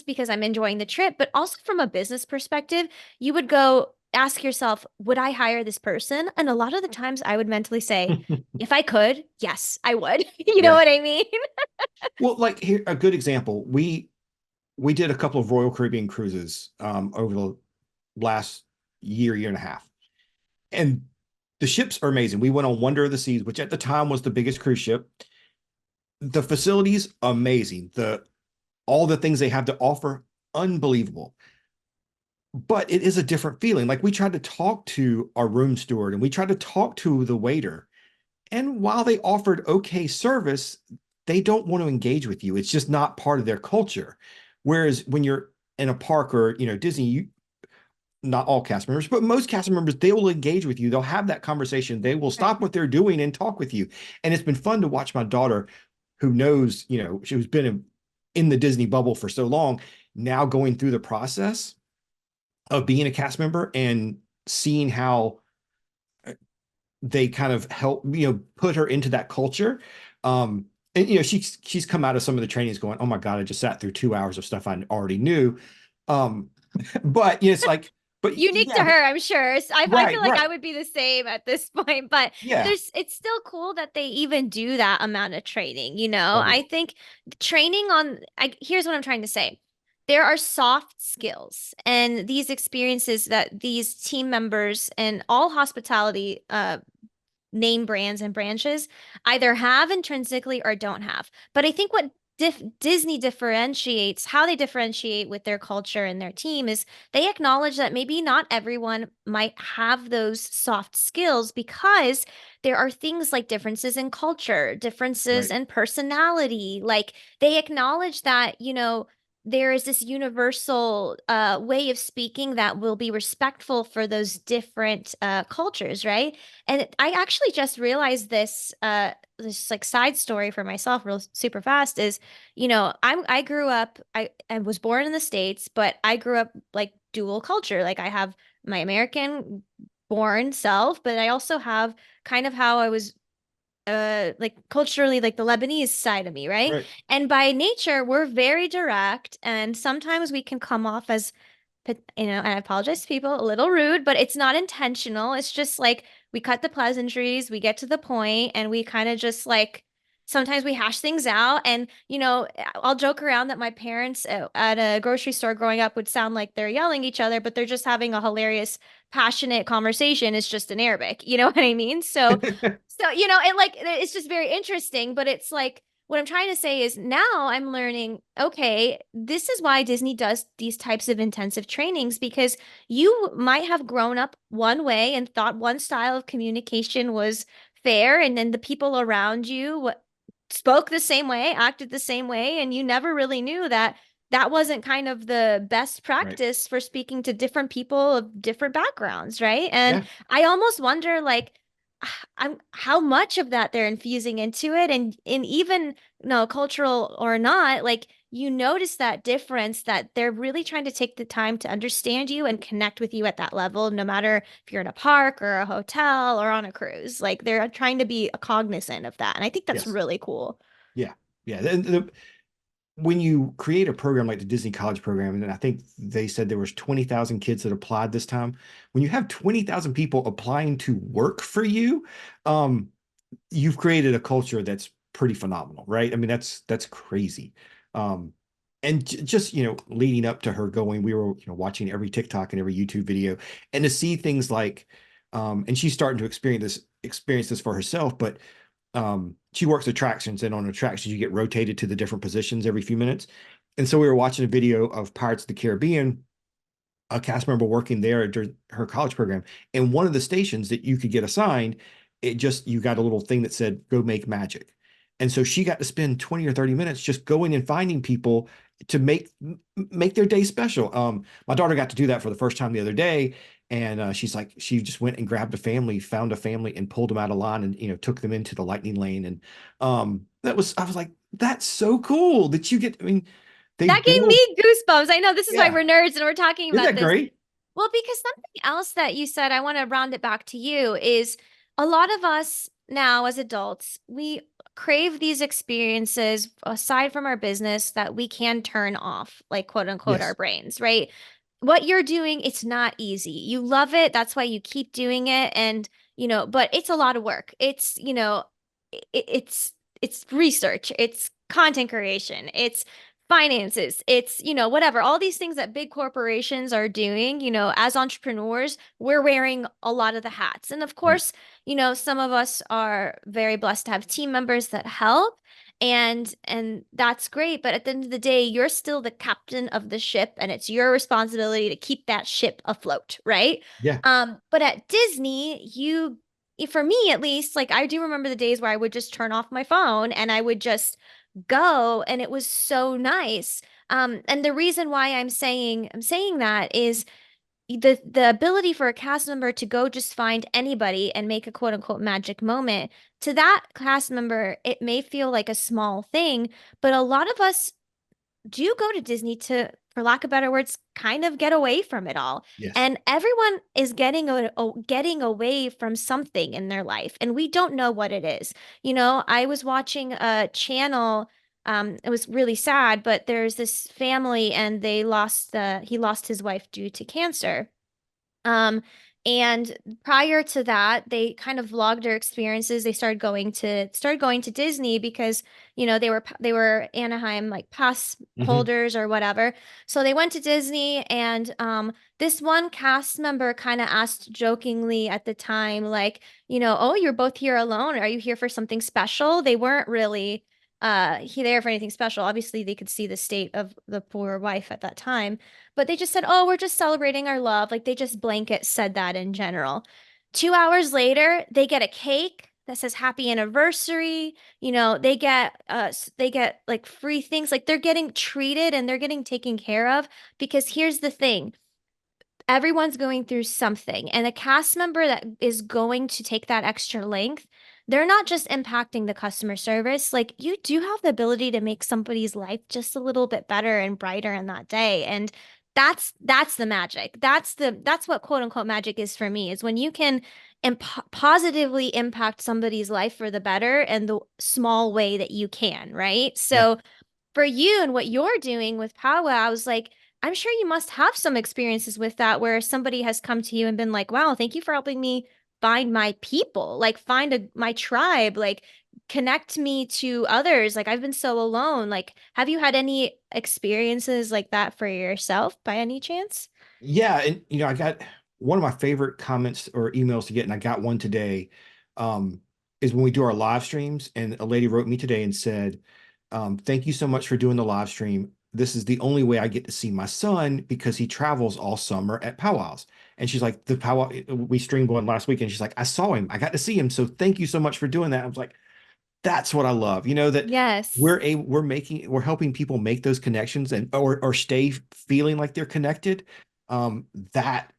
S3: because I'm enjoying the trip, but also from a business perspective. You would go ask yourself, would I hire this person? And a lot of the times I would mentally say, if I could, yes, I would. You know
S1: Yeah.
S3: what I mean?
S1: Well, like here, a good example, we did a couple of Royal Caribbean cruises over the last year and a half. And the ships are amazing. We went on Wonder of the Seas, which at the time was the biggest cruise ship. The facilities, amazing. All the things they have to offer, unbelievable. But it is a different feeling. Like we tried to talk to our room steward and we tried to talk to the waiter. And while they offered okay service, they don't want to engage with you. It's just not part of their culture. Whereas when you're in a park or, Disney, not all cast members, but most cast members, they will engage with you. They'll have that conversation. They will
S3: Right.
S1: stop what they're doing and talk with you. And it's been fun to watch my daughter, who knows, who's been in the Disney bubble for so long, now going through the process of being a cast member and seeing how they kind of help, put her into that culture. And she's come out of some of the trainings going, oh my God, I just sat through 2 hours of stuff I already knew. Um, but it's like, but
S3: Unique to
S1: yeah, but
S3: her, I'm sure. I
S1: right,
S3: feel like I
S1: right.
S3: would be the same at this point, but
S1: Yeah.
S3: it's still cool that they even do that amount of training, you know?
S1: Totally.
S3: I think training here's what I'm trying to say. There are soft skills and these experiences that these team members and all hospitality name brands and branches either have intrinsically or don't have. But I think what Disney differentiates, how they differentiate with their culture and their team is they acknowledge that maybe not everyone might have those soft skills because there are things like differences in culture, differences
S1: Right.
S3: in personality. Like they acknowledge that, there is this universal way of speaking that will be respectful for those different cultures, right? And I actually just realized this like side story for myself real super fast is, I grew up I was born in the States, but I grew up like dual culture. Like I have my American born self, but I also have kind of how I was like culturally like the Lebanese side of me, right?
S1: Right.
S3: And by nature, we're very direct and sometimes we can come off as and I apologize to people, a little rude, but it's not intentional. It's just like we cut the pleasantries, we get to the point, and we kind of just like sometimes we hash things out. And, I'll joke around that my parents at a grocery store growing up would sound like they're yelling at each other, but they're just having a hilarious, passionate conversation. It's just in Arabic. You know what I mean? So, it's just very interesting, but it's like, what I'm trying to say is now I'm learning, okay, this is why Disney does these types of intensive trainings because you might have grown up one way and thought one style of communication was fair, and then the people around you spoke the same way, acted the same way, and you never really knew that that wasn't kind of the best
S1: Right.
S3: practice for speaking to different people of different backgrounds, right? And
S1: Yeah.
S3: I almost wonder, like, I'm how much of that they're infusing into it, and even no cultural or not, like you notice that difference that they're really trying to take the time to understand you and connect with you at that level, no matter if you're in a park or a hotel or on a cruise. Like they're trying to be cognizant of that, and I think that's
S1: Yes.
S3: really cool.
S1: Yeah. Yeah. When you create a program like the Disney College program, and I think they said there was 20,000 kids that applied this time. When you have 20,000 people applying to work for you, um, you've created a culture that's pretty phenomenal, right? I mean, that's crazy. Um, and just, leading up to her going, we were, watching every TikTok and every YouTube video, and to see things like, and she's starting to experience this for herself, but she works attractions, and on attractions you get rotated to the different positions every few minutes. And so we were watching a video of Pirates of the Caribbean, a cast member working there during her college program, and one of the stations that you could get assigned, you got a little thing that said go make magic. And so she got to spend 20 or 30 minutes just going and finding people to make their day special. My daughter got to do that for the first time the other day, And she's like, she just went and grabbed a family, found a family, and pulled them out of line, and took them into the lightning lane. And I was like, that's so cool that you get. I mean, they
S3: That gave
S1: build.
S3: me goosebumps. I know this is why
S1: Yeah,
S3: we're nerds and we're talking
S1: isn't
S3: about
S1: that
S3: this.
S1: great?
S3: Well, because something else that you said, I want to round it back to you, is a lot of us now as adults, we crave these experiences aside from our business that we can turn off, like quote unquote, our
S1: Yes.
S3: brains, right? What you're doing, it's not easy. You love it. That's why you keep doing it. And, but it's a lot of work. It's, it's research, it's content creation, it's finances, it's, whatever, all these things that big corporations are doing, as entrepreneurs, we're wearing a lot of the hats. And of
S1: Right.
S3: course, some of us are very blessed to have team members that help. And that's great. But at the end of the day, you're still the captain of the ship, and it's your responsibility to keep that ship afloat, right?
S1: Yeah.
S3: But at Disney, for me at least, like I do remember the days where I would just turn off my phone and I would just go, and it was so nice. And the reason why I'm saying that is the ability for a cast member to go just find anybody and make a quote unquote magic moment. To that cast member, it may feel like a small thing, but a lot of us do go to Disney to, for lack of better words, kind of get away from it all.
S1: Yes.
S3: And everyone is getting away from something in their life, and we don't know what it is. I was watching a channel. It was really sad, but there's this family, and he lost his wife due to cancer. Um, and prior to that, they kind of vlogged their experiences. They started going to Disney because, they were Anaheim like pass
S1: Hmm.
S3: holders or whatever. So they went to Disney, and this one cast member kind of asked jokingly at the time, like, oh, you're both here alone. Are you here for something special? They weren't really there for anything special. Obviously, they could see the state of the poor wife at that time. But they just said, oh, we're just celebrating our love. Like they just blanket said that in general. 2 hours later, they get a cake that says happy anniversary. They get like free things. Like they're getting treated and they're getting taken care of. Because here's the thing, everyone's going through something. And a cast member that is going to take that extra length, they're not just impacting the customer service. Like you do have the ability to make somebody's life just a little bit better and brighter in that day. And that's the magic. That's what quote unquote magic is for me, is when you can positively impact somebody's life for the better in the small way that you can, right?
S1: Yeah.
S3: So for you and what you're doing with Powwow, I was like, I'm sure you must have some experiences with that where somebody has come to you and been like, wow, thank you for helping me find my people, like find my tribe, like connect me to others. Like I've been so alone. Like, have you had any experiences like that for yourself by any chance?
S1: Yeah, and I got one of my favorite comments or emails to get, and I got one today, is when we do our live streams, and a lady wrote me today and said, "Thank you so much for doing the live stream. This is the only way I get to see my son because he travels all summer at powwows." And she's like, "The powwow we streamed one last week, and she's like, I saw him, I got to see him. So thank you so much for doing that." I was like, that's what I love. That
S3: Yes.
S1: we're helping people make those connections and or stay feeling like they're connected. Um, that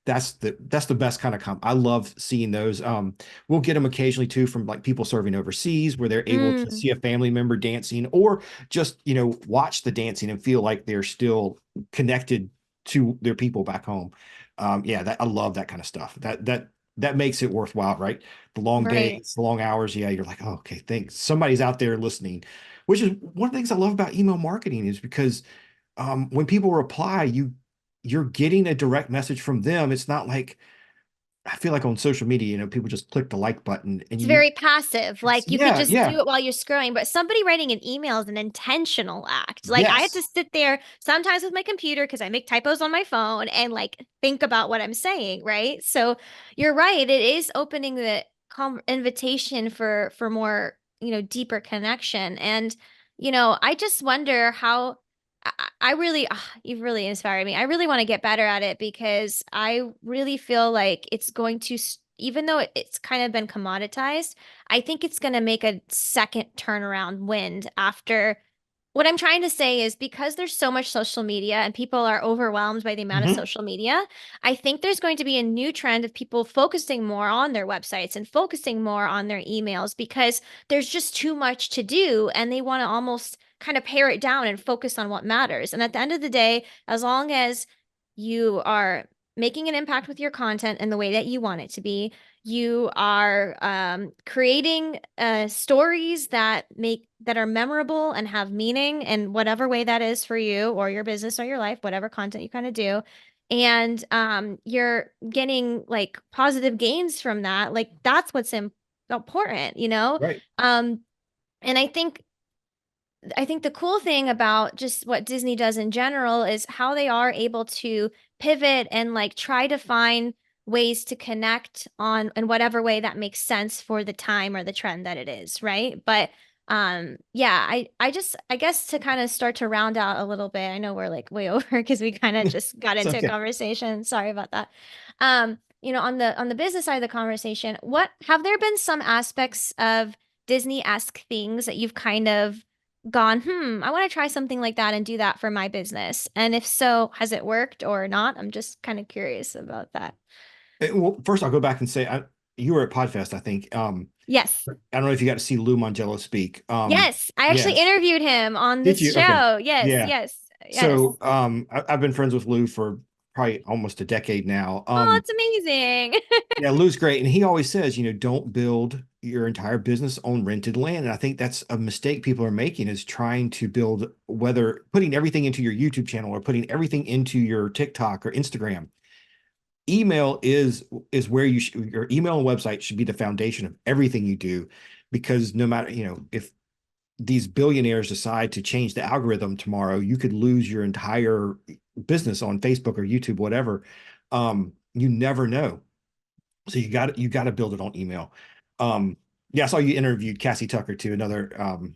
S1: that's the best kind of I love seeing those. We'll get them occasionally too from like people serving overseas where they're able to
S3: Mm,
S1: see a family member dancing or just, watch the dancing and feel like they're still connected to their people back home. Yeah, that I love that kind of stuff. That makes it worthwhile, right? The long
S3: right.
S1: days, the long hours. Yeah, you're like, oh, okay, thanks. Somebody's out there listening, which is one of the things I love about email marketing is because when people reply, you're getting a direct message from them. It's not like I feel like on social media, people just click the like button and
S3: It's very passive. Like you could
S1: yeah,
S3: just
S1: yeah,
S3: do it while you're scrolling, but somebody writing an email is an intentional act. Like I have to
S1: yes,
S3: sit there sometimes with my computer because I make typos on my phone and like think about what I'm saying, right? So you're right. It is opening the invitation for more, deeper connection. And, I just wonder how I really, you've really inspired me. I really want to get better at it because I really feel like it's going to, even though it's kind of been commoditized, I think it's going to make a second turnaround wind after what I'm trying to say is because there's so much social media and people are overwhelmed by the amount of
S1: Hmm.
S3: social media, I think there's going to be a new trend of people focusing more on their websites and focusing more on their emails because there's just too much to do and they want to almost kind of pare it down and focus on what matters. And at the end of the day, as long as you are making an impact with your content in the way that you want it to be, you are creating stories that are memorable and have meaning in whatever way that is for you or your business or your life, whatever content you kind of do. And you're getting like positive gains from that. Like that's what's important, you know?
S1: Right.
S3: Um, and I think the cool thing about just what Disney does in general is how they are able to pivot and like try to find ways to connect on in whatever way that makes sense for the time or the trend that it is, right? But yeah, I guess to kind of start to round out a little bit, I know we're like way over because we kind of just got
S1: It's
S3: into a
S1: okay.
S3: conversation. Sorry about that. On the business side of the conversation, what have there been some aspects of Disney-esque things that you've kind of gone, I want to try something like that and do that for my business? And if so, has it worked or not? I'm just kind of curious about that.
S1: Well, first I'll go back and say you were at Podfest, I think.
S3: Yes.
S1: I don't know if you got to see Lou Mangello speak.
S3: Yes. I actually
S1: Yes.
S3: interviewed him on
S1: Did
S3: this
S1: you? Okay.
S3: show. Yes.
S1: Yeah.
S3: Yes. Yes.
S1: So I've been friends with Lou for probably almost a decade now.
S3: Oh, it's amazing.
S1: Yeah, Lou's great. And he always says, don't build your entire business on rented land. And I think that's a mistake people are making is trying to build, whether putting everything into your YouTube channel or putting everything into your TikTok or Instagram. Email is where your email and website should be the foundation of everything you do, because no matter, if these billionaires decide to change the algorithm tomorrow, you could lose your entire business on Facebook or YouTube, whatever. You never know. So you got to build it on email. Um, yeah, I saw you interviewed Cassie Tucker too, another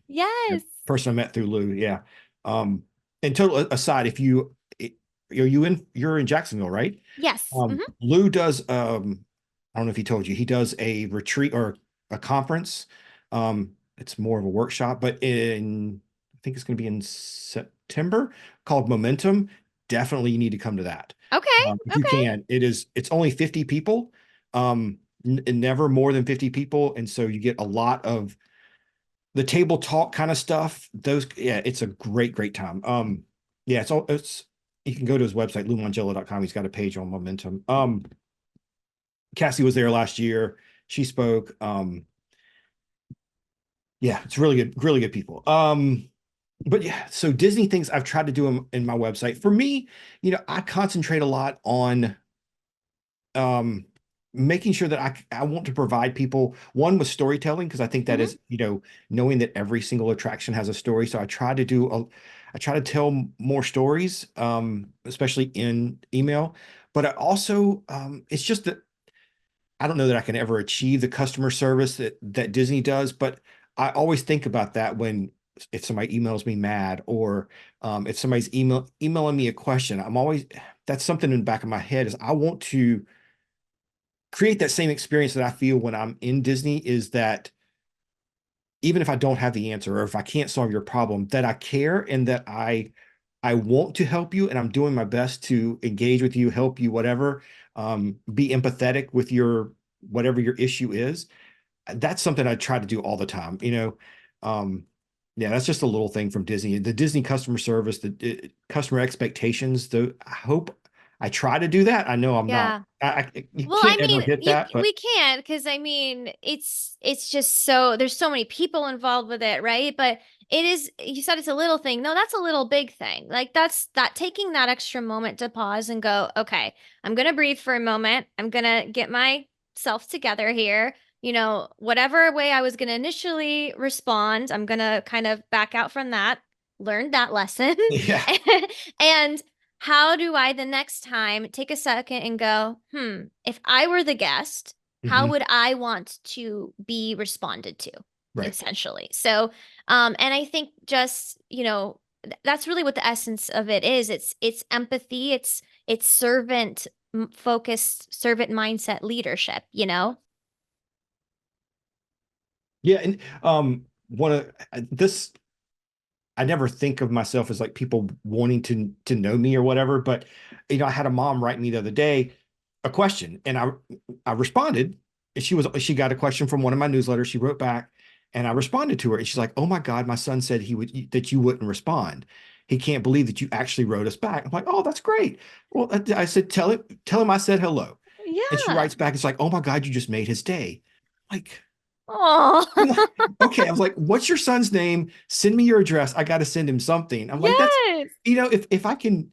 S3: Yes.
S1: person I met through Lou. Yeah. Um, and total aside, if you're in Jacksonville, right?
S3: Yes.
S1: Lou does I don't know if he told you, he does a retreat or a conference. It's more of a workshop, but I think it's going to be in September, called Momentum. Definitely you need to come to that.
S3: Okay.
S1: If you
S3: Okay.
S1: can. It's only 50 people. Never more than 50 people, and so you get a lot of the table talk kind of stuff. Yeah, it's a great time. Yeah, it's you can go to his website, LouMangello.com. He's got a page on Momentum. Cassie was there last year. She spoke. Yeah, it's really good people. But yeah, so Disney things I've tried to do in my website. For me, I concentrate a lot on um making sure that I want to provide people one with storytelling, because I think that
S3: hmm
S1: is, knowing that every single attraction has a story. So I try to tell more stories, especially in email. But I also it's just that I don't know that I can ever achieve the customer service that Disney does, but I always think about that when if somebody emails me mad, or if somebody's emailing me a question. That's something in the back of my head is I want to create that same experience that I feel when I'm in Disney, is that even if I don't have the answer or if I can't solve your problem, that I care and that I want to help you, and I'm doing my best to engage with you, help you, whatever. Be empathetic with your whatever your issue is. That's something I try to do all the time. Um, yeah, that's just a little thing from Disney. The Disney customer service, the customer expectations. I hope I try to do that. I know I'm not.
S3: Yeah.
S1: You
S3: Well, I
S1: can't ever
S3: mean,
S1: hit that, but
S3: we can't because I mean, it's just so there's so many people involved with it, right? But it is you said it's a little thing. No, that's a little big thing. Like that's that taking that extra moment to pause and go, okay, I'm gonna breathe for a moment. I'm gonna get myself together here. Whatever way I was gonna initially respond, I'm gonna kind of back out from that, learn that lesson,
S1: yeah.
S3: and how do I the next time take a second and go, if I were the guest, how
S1: Hmm.
S3: would I want to be responded to,
S1: Right.
S3: essentially? So, and I think just, that's really what the essence of it is. It's empathy, it's servant focused, servant mindset leadership, you know?
S1: Yeah, and one of this I never think of myself as like people wanting to know me or whatever. But I had a mom write me the other day a question, and I responded. And she got a question from one of my newsletters. She wrote back, and I responded to her, and she's like, "Oh my God, my son said that you wouldn't respond. He can't believe that you actually wrote us back." I'm like, "Oh, that's great." Well, I said, tell him I said hello." And she
S3: Yeah.
S1: writes back, it's like, "Oh my God, you just made his day." Like,
S3: Oh.
S1: I'm like, okay. I was like, "What's your son's name? Send me your address. I got to send him something." I'm like, that's,
S3: Yes.
S1: if I can,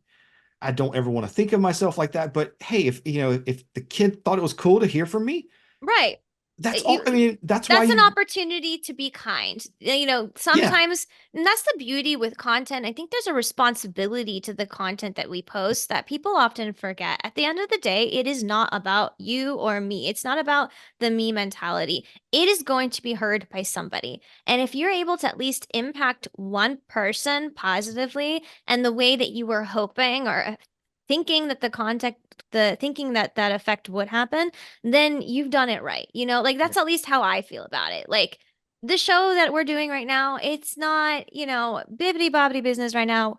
S1: I don't ever want to think of myself like that. But hey, if the kid thought it was cool to hear from me,
S3: Right.
S1: that's all.
S3: You
S1: I mean, that's why
S3: That's an
S1: you,
S3: opportunity to be kind.
S1: yeah.
S3: Sometimes, and that's the beauty with content. I think there's a responsibility to the content that we post that people often forget. At the end of the day, it is not about you or me. It's not about the me mentality. It is going to be heard by somebody. And if you're able to at least impact one person positively and the way that you were hoping or thinking that thinking that that effect would happen, then you've done it right. Like
S1: Yeah.
S3: that's at least how I feel about it. Like the show that we're doing right now, it's not, bibbity bobbity business right now.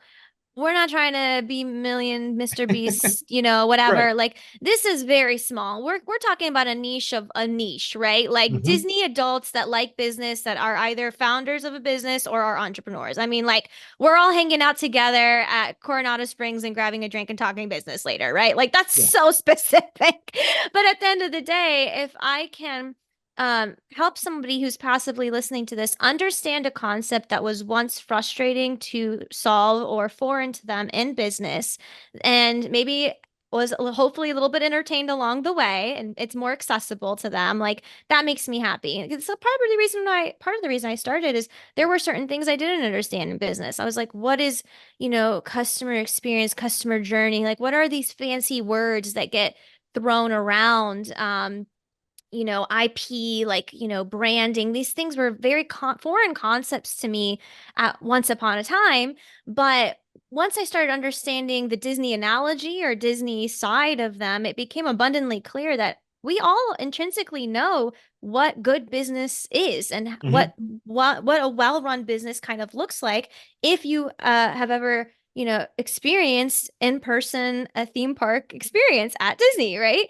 S3: We're not trying to be million Mr. Beast,
S1: Right.
S3: whatever. Like this is very small. We're talking about a niche of a niche, right? Like
S1: Hmm.
S3: Disney adults that like business that are either founders of a business or are entrepreneurs. I mean, like we're all hanging out together at Coronado Springs and grabbing a drink and talking business later, right? Like that's
S1: Yeah.
S3: so specific. But at the end of the day, if I can help somebody who's passively listening to this understand a concept that was once frustrating to solve or foreign to them in business, and maybe was hopefully a little bit entertained along the way, and it's more accessible to them. Like that makes me happy. So part of the reason I started is there were certain things I didn't understand in business. I was like, what is, customer experience, customer journey? Like, what are these fancy words that get thrown around? IP, like, branding. These things were very foreign concepts to me at once upon a time. But once I started understanding the Disney analogy or Disney side of them, it became abundantly clear that we all intrinsically know what good business is and
S1: Hmm.
S3: what a well-run business kind of looks like. If you have ever experienced in person a theme park experience at Disney, right?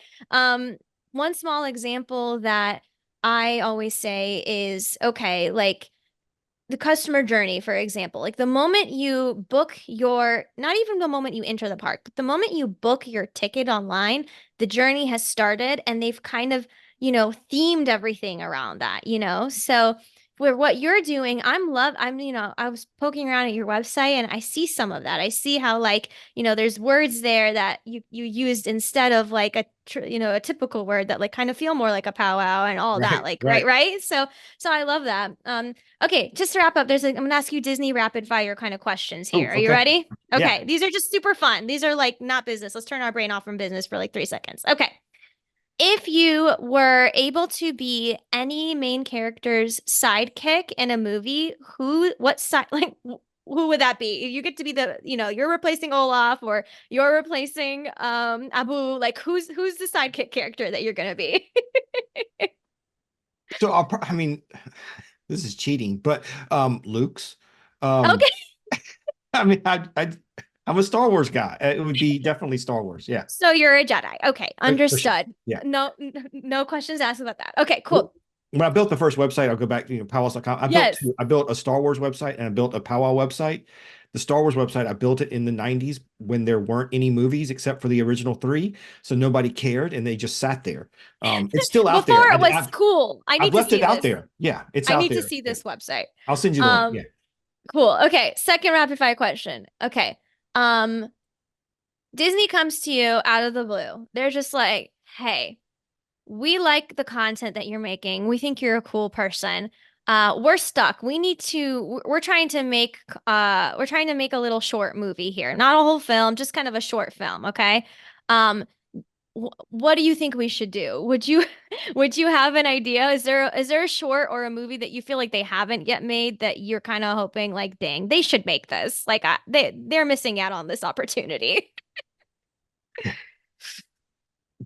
S3: One small example that I always say is okay, like the customer journey, for example, like the moment you book not even the moment you enter the park, but the moment you book your ticket online, the journey has started and they've kind of, themed everything around that, So for what you're doing, I was poking around at your website and I see some of that. I see how like, there's words there that you used instead of like a typical word that like kind of feel more like a powwow and all that,
S1: Right.
S3: like, right,
S1: Right.
S3: right. So I love that. Okay, just to wrap up, I'm gonna ask you Disney rapid fire kind of questions
S1: Oh,
S3: here. Are you
S1: okay.
S3: ready?
S1: Yeah.
S3: Okay, these are just super fun. These are like not business. Let's turn our brain off from business for like 3 seconds. Okay. If you were able to be any main character's sidekick in a movie, what side, like, who would that be? You get to be you're replacing Olaf or you're replacing Abu. Like, who's the sidekick character that you're gonna be?
S1: So I mean, this is cheating, but Luke's. Um,
S3: Okay.
S1: I mean, I'm a Star Wars guy. It would be definitely Star Wars. Yeah,
S3: So you're a Jedi. Okay,
S1: for sure.
S3: understood.
S1: Yeah.
S3: No questions asked about that. Okay,
S1: Well,
S3: cool.
S1: when I built the first website, I'll go back to powwows.com.
S3: Yes.
S1: I built a Star Wars website and I built a powwow website. The Star Wars website, I built it in the 90s when there weren't any movies except for the original three. So nobody cared and they just sat there. It's still out there.
S3: Before it was cool. I
S1: I've
S3: need to
S1: left it
S3: see
S1: out
S3: this.
S1: there. Yeah, it's
S3: I
S1: out
S3: need to
S1: there.
S3: see
S1: Yeah.
S3: this website.
S1: I'll send you the link.
S3: Um,
S1: Yeah.
S3: cool. Okay, second rapid fire question. Okay. Um, Disney comes to you out of the blue. They're just like, "Hey, we like the content that you're making. We think you're a cool person. We're stuck. We're trying to make a little short movie here. Not a whole film, just kind of a short film, okay? Um, what do you think we should do? Would you have an idea? Is there a short or a movie that you feel like they haven't yet made that you're kind of hoping like, dang, they should make this. Like they're missing out on this opportunity.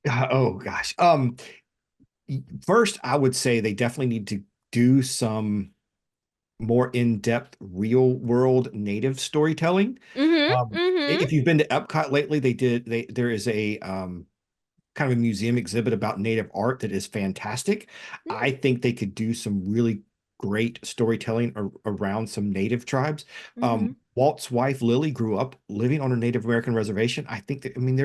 S1: Oh gosh. First, I would say they definitely need to do some more in-depth, real-world native storytelling.
S3: Mm-hmm. Mm-hmm.
S1: If you've been to Epcot lately, there is a kind of a museum exhibit about native art that is fantastic. I think they could do some really great storytelling around some native tribes.
S3: Mm-hmm.
S1: Walt's wife Lily grew up living on a Native American reservation. I think that, I mean,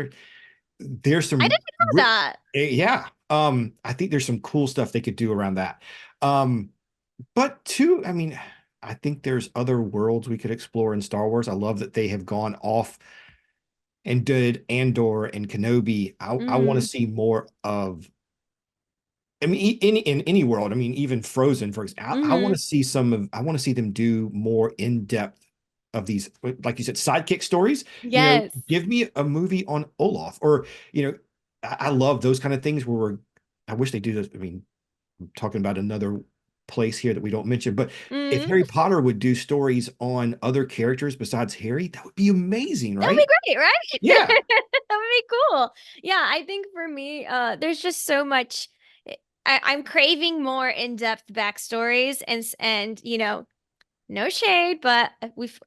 S1: there's
S3: I
S1: some
S3: didn't know that.
S1: yeah. I think there's some cool stuff they could do around that. Um, but too, I mean, I think there's other worlds we could explore in Star Wars. I love that they have gone off and did Andor and Kenobi. I want to
S3: Mm-hmm.
S1: see more of. I mean, in any world. I mean, even Frozen, for example. I want
S3: Mm-hmm.
S1: to see some of. I want to see them do more in depth of these, like you said, sidekick stories.
S3: Yes.
S1: Give me a movie on Olaf, or I love those kind of things where I wish they do this. I mean, I'm talking about another place here that we don't mention, but if
S3: Mm-hmm.
S1: Harry Potter would do stories on other characters besides Harry, that would be amazing,
S3: That would be
S1: right?
S3: great, right?
S1: Yeah.
S3: That would be cool. Yeah, I think for me, there's just so much. I'm craving more in-depth backstories and no shade, but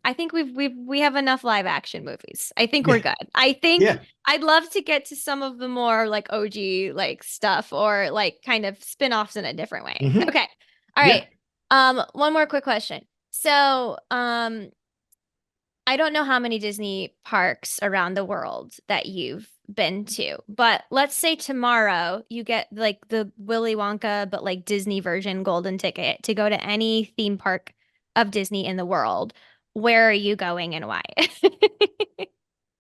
S3: I think we have enough live action movies. I think we're
S1: Yeah.
S3: good. I think
S1: Yeah.
S3: I'd love to get to some of the more like OG like stuff or like kind of spin-offs in a different way.
S1: Hmm.
S3: Okay. All
S1: Yeah.
S3: right. One more quick question. So, I don't know how many Disney parks around the world that you've been to, but let's say tomorrow you get like the Willy Wonka, but like Disney version golden ticket to go to any theme park of Disney in the world. Where are you going and why?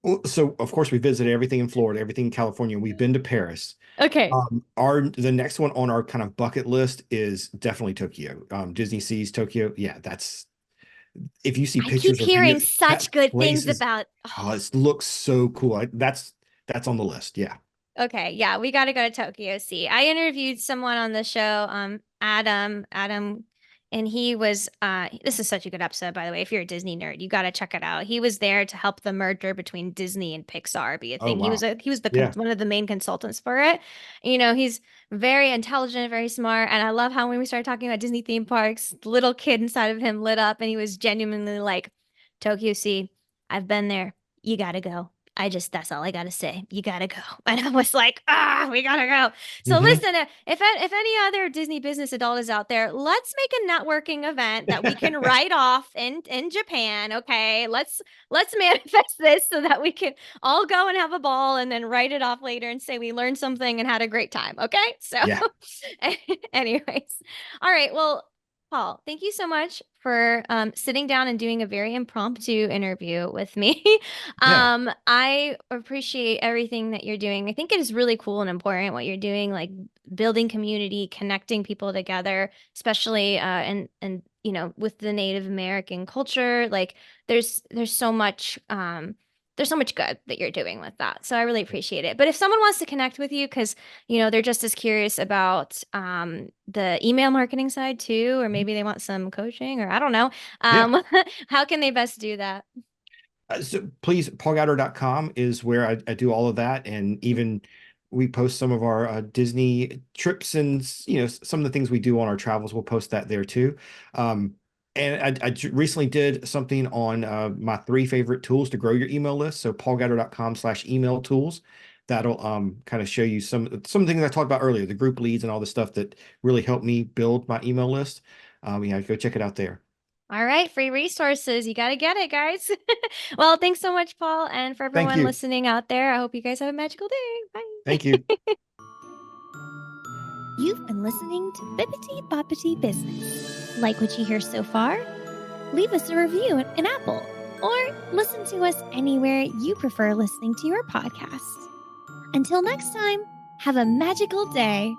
S1: Well, so of course we visited everything in Florida, everything in California. We've been to Paris.
S3: Okay.
S1: Our the next one on our kind of bucket list is definitely Tokyo. DisneySea's Tokyo. Yeah, that's if you see
S3: I keep
S1: pictures or
S3: hearing
S1: videos,
S3: such
S1: that
S3: good
S1: place
S3: things
S1: is
S3: about.
S1: it looks so cool. That's on the list. Yeah.
S3: Okay, yeah, we got to go to Tokyo See. I interviewed someone on the show, Adam, and he was this is such a good episode, by the way. If you're a Disney nerd, you got to check it out. He was there to help the merger between Disney and Pixar be a
S1: Oh
S3: thing.
S1: wow.
S3: He was the
S1: Yeah.
S3: one of the main consultants for it. He's very intelligent, very smart, and I love how when we started talking about Disney theme parks, the little kid inside of him lit up and he was genuinely like, Tokyo Sea, I've been there. You got to go. That's all I gotta say. You gotta go. And I was like, we gotta go. So
S1: Hmm.
S3: listen, if any other Disney business adult is out there, let's make a networking event that we can write off in Japan. Okay. Let's manifest this so that we can all go and have a ball and then write it off later and say we learned something and had a great time. Okay. So
S1: Yeah.
S3: anyways. All right. Well, Paul, thank you so much for sitting down and doing a very impromptu interview with me.
S1: Yeah.
S3: I appreciate everything that you're doing. I think it is really cool and important what you're doing, like building community, connecting people together, especially and with the Native American culture. Like there's so much there's so much good that you're doing with that. So I really appreciate it. But if someone wants to connect with you because they're just as curious about the email marketing side too, or maybe they want some coaching or I don't know,
S1: Yeah.
S3: how can they best do that?
S1: So please, paulgowder.com is where I do all of that. And even we post some of our Disney trips and, some of the things we do on our travels. We'll post that there too. And I recently did something on my 3 favorite tools to grow your email list. So paulgowder.com/email tools. That'll kind of show you some things I talked about earlier, the group leads and all the stuff that really helped me build my email list. Go check it out there.
S3: All right, free resources. You got to get it, guys. Well, thanks so much, Paul. And for
S1: Thank
S3: everyone
S1: you.
S3: listening out there, I hope you guys have a magical day.
S1: Thank
S3: Bye.
S1: you.
S2: You've been listening to Bippity Boppity Business. Like what you hear so far? Leave us a review in Apple or listen to us anywhere you prefer listening to your podcast. Until next time, have a magical day.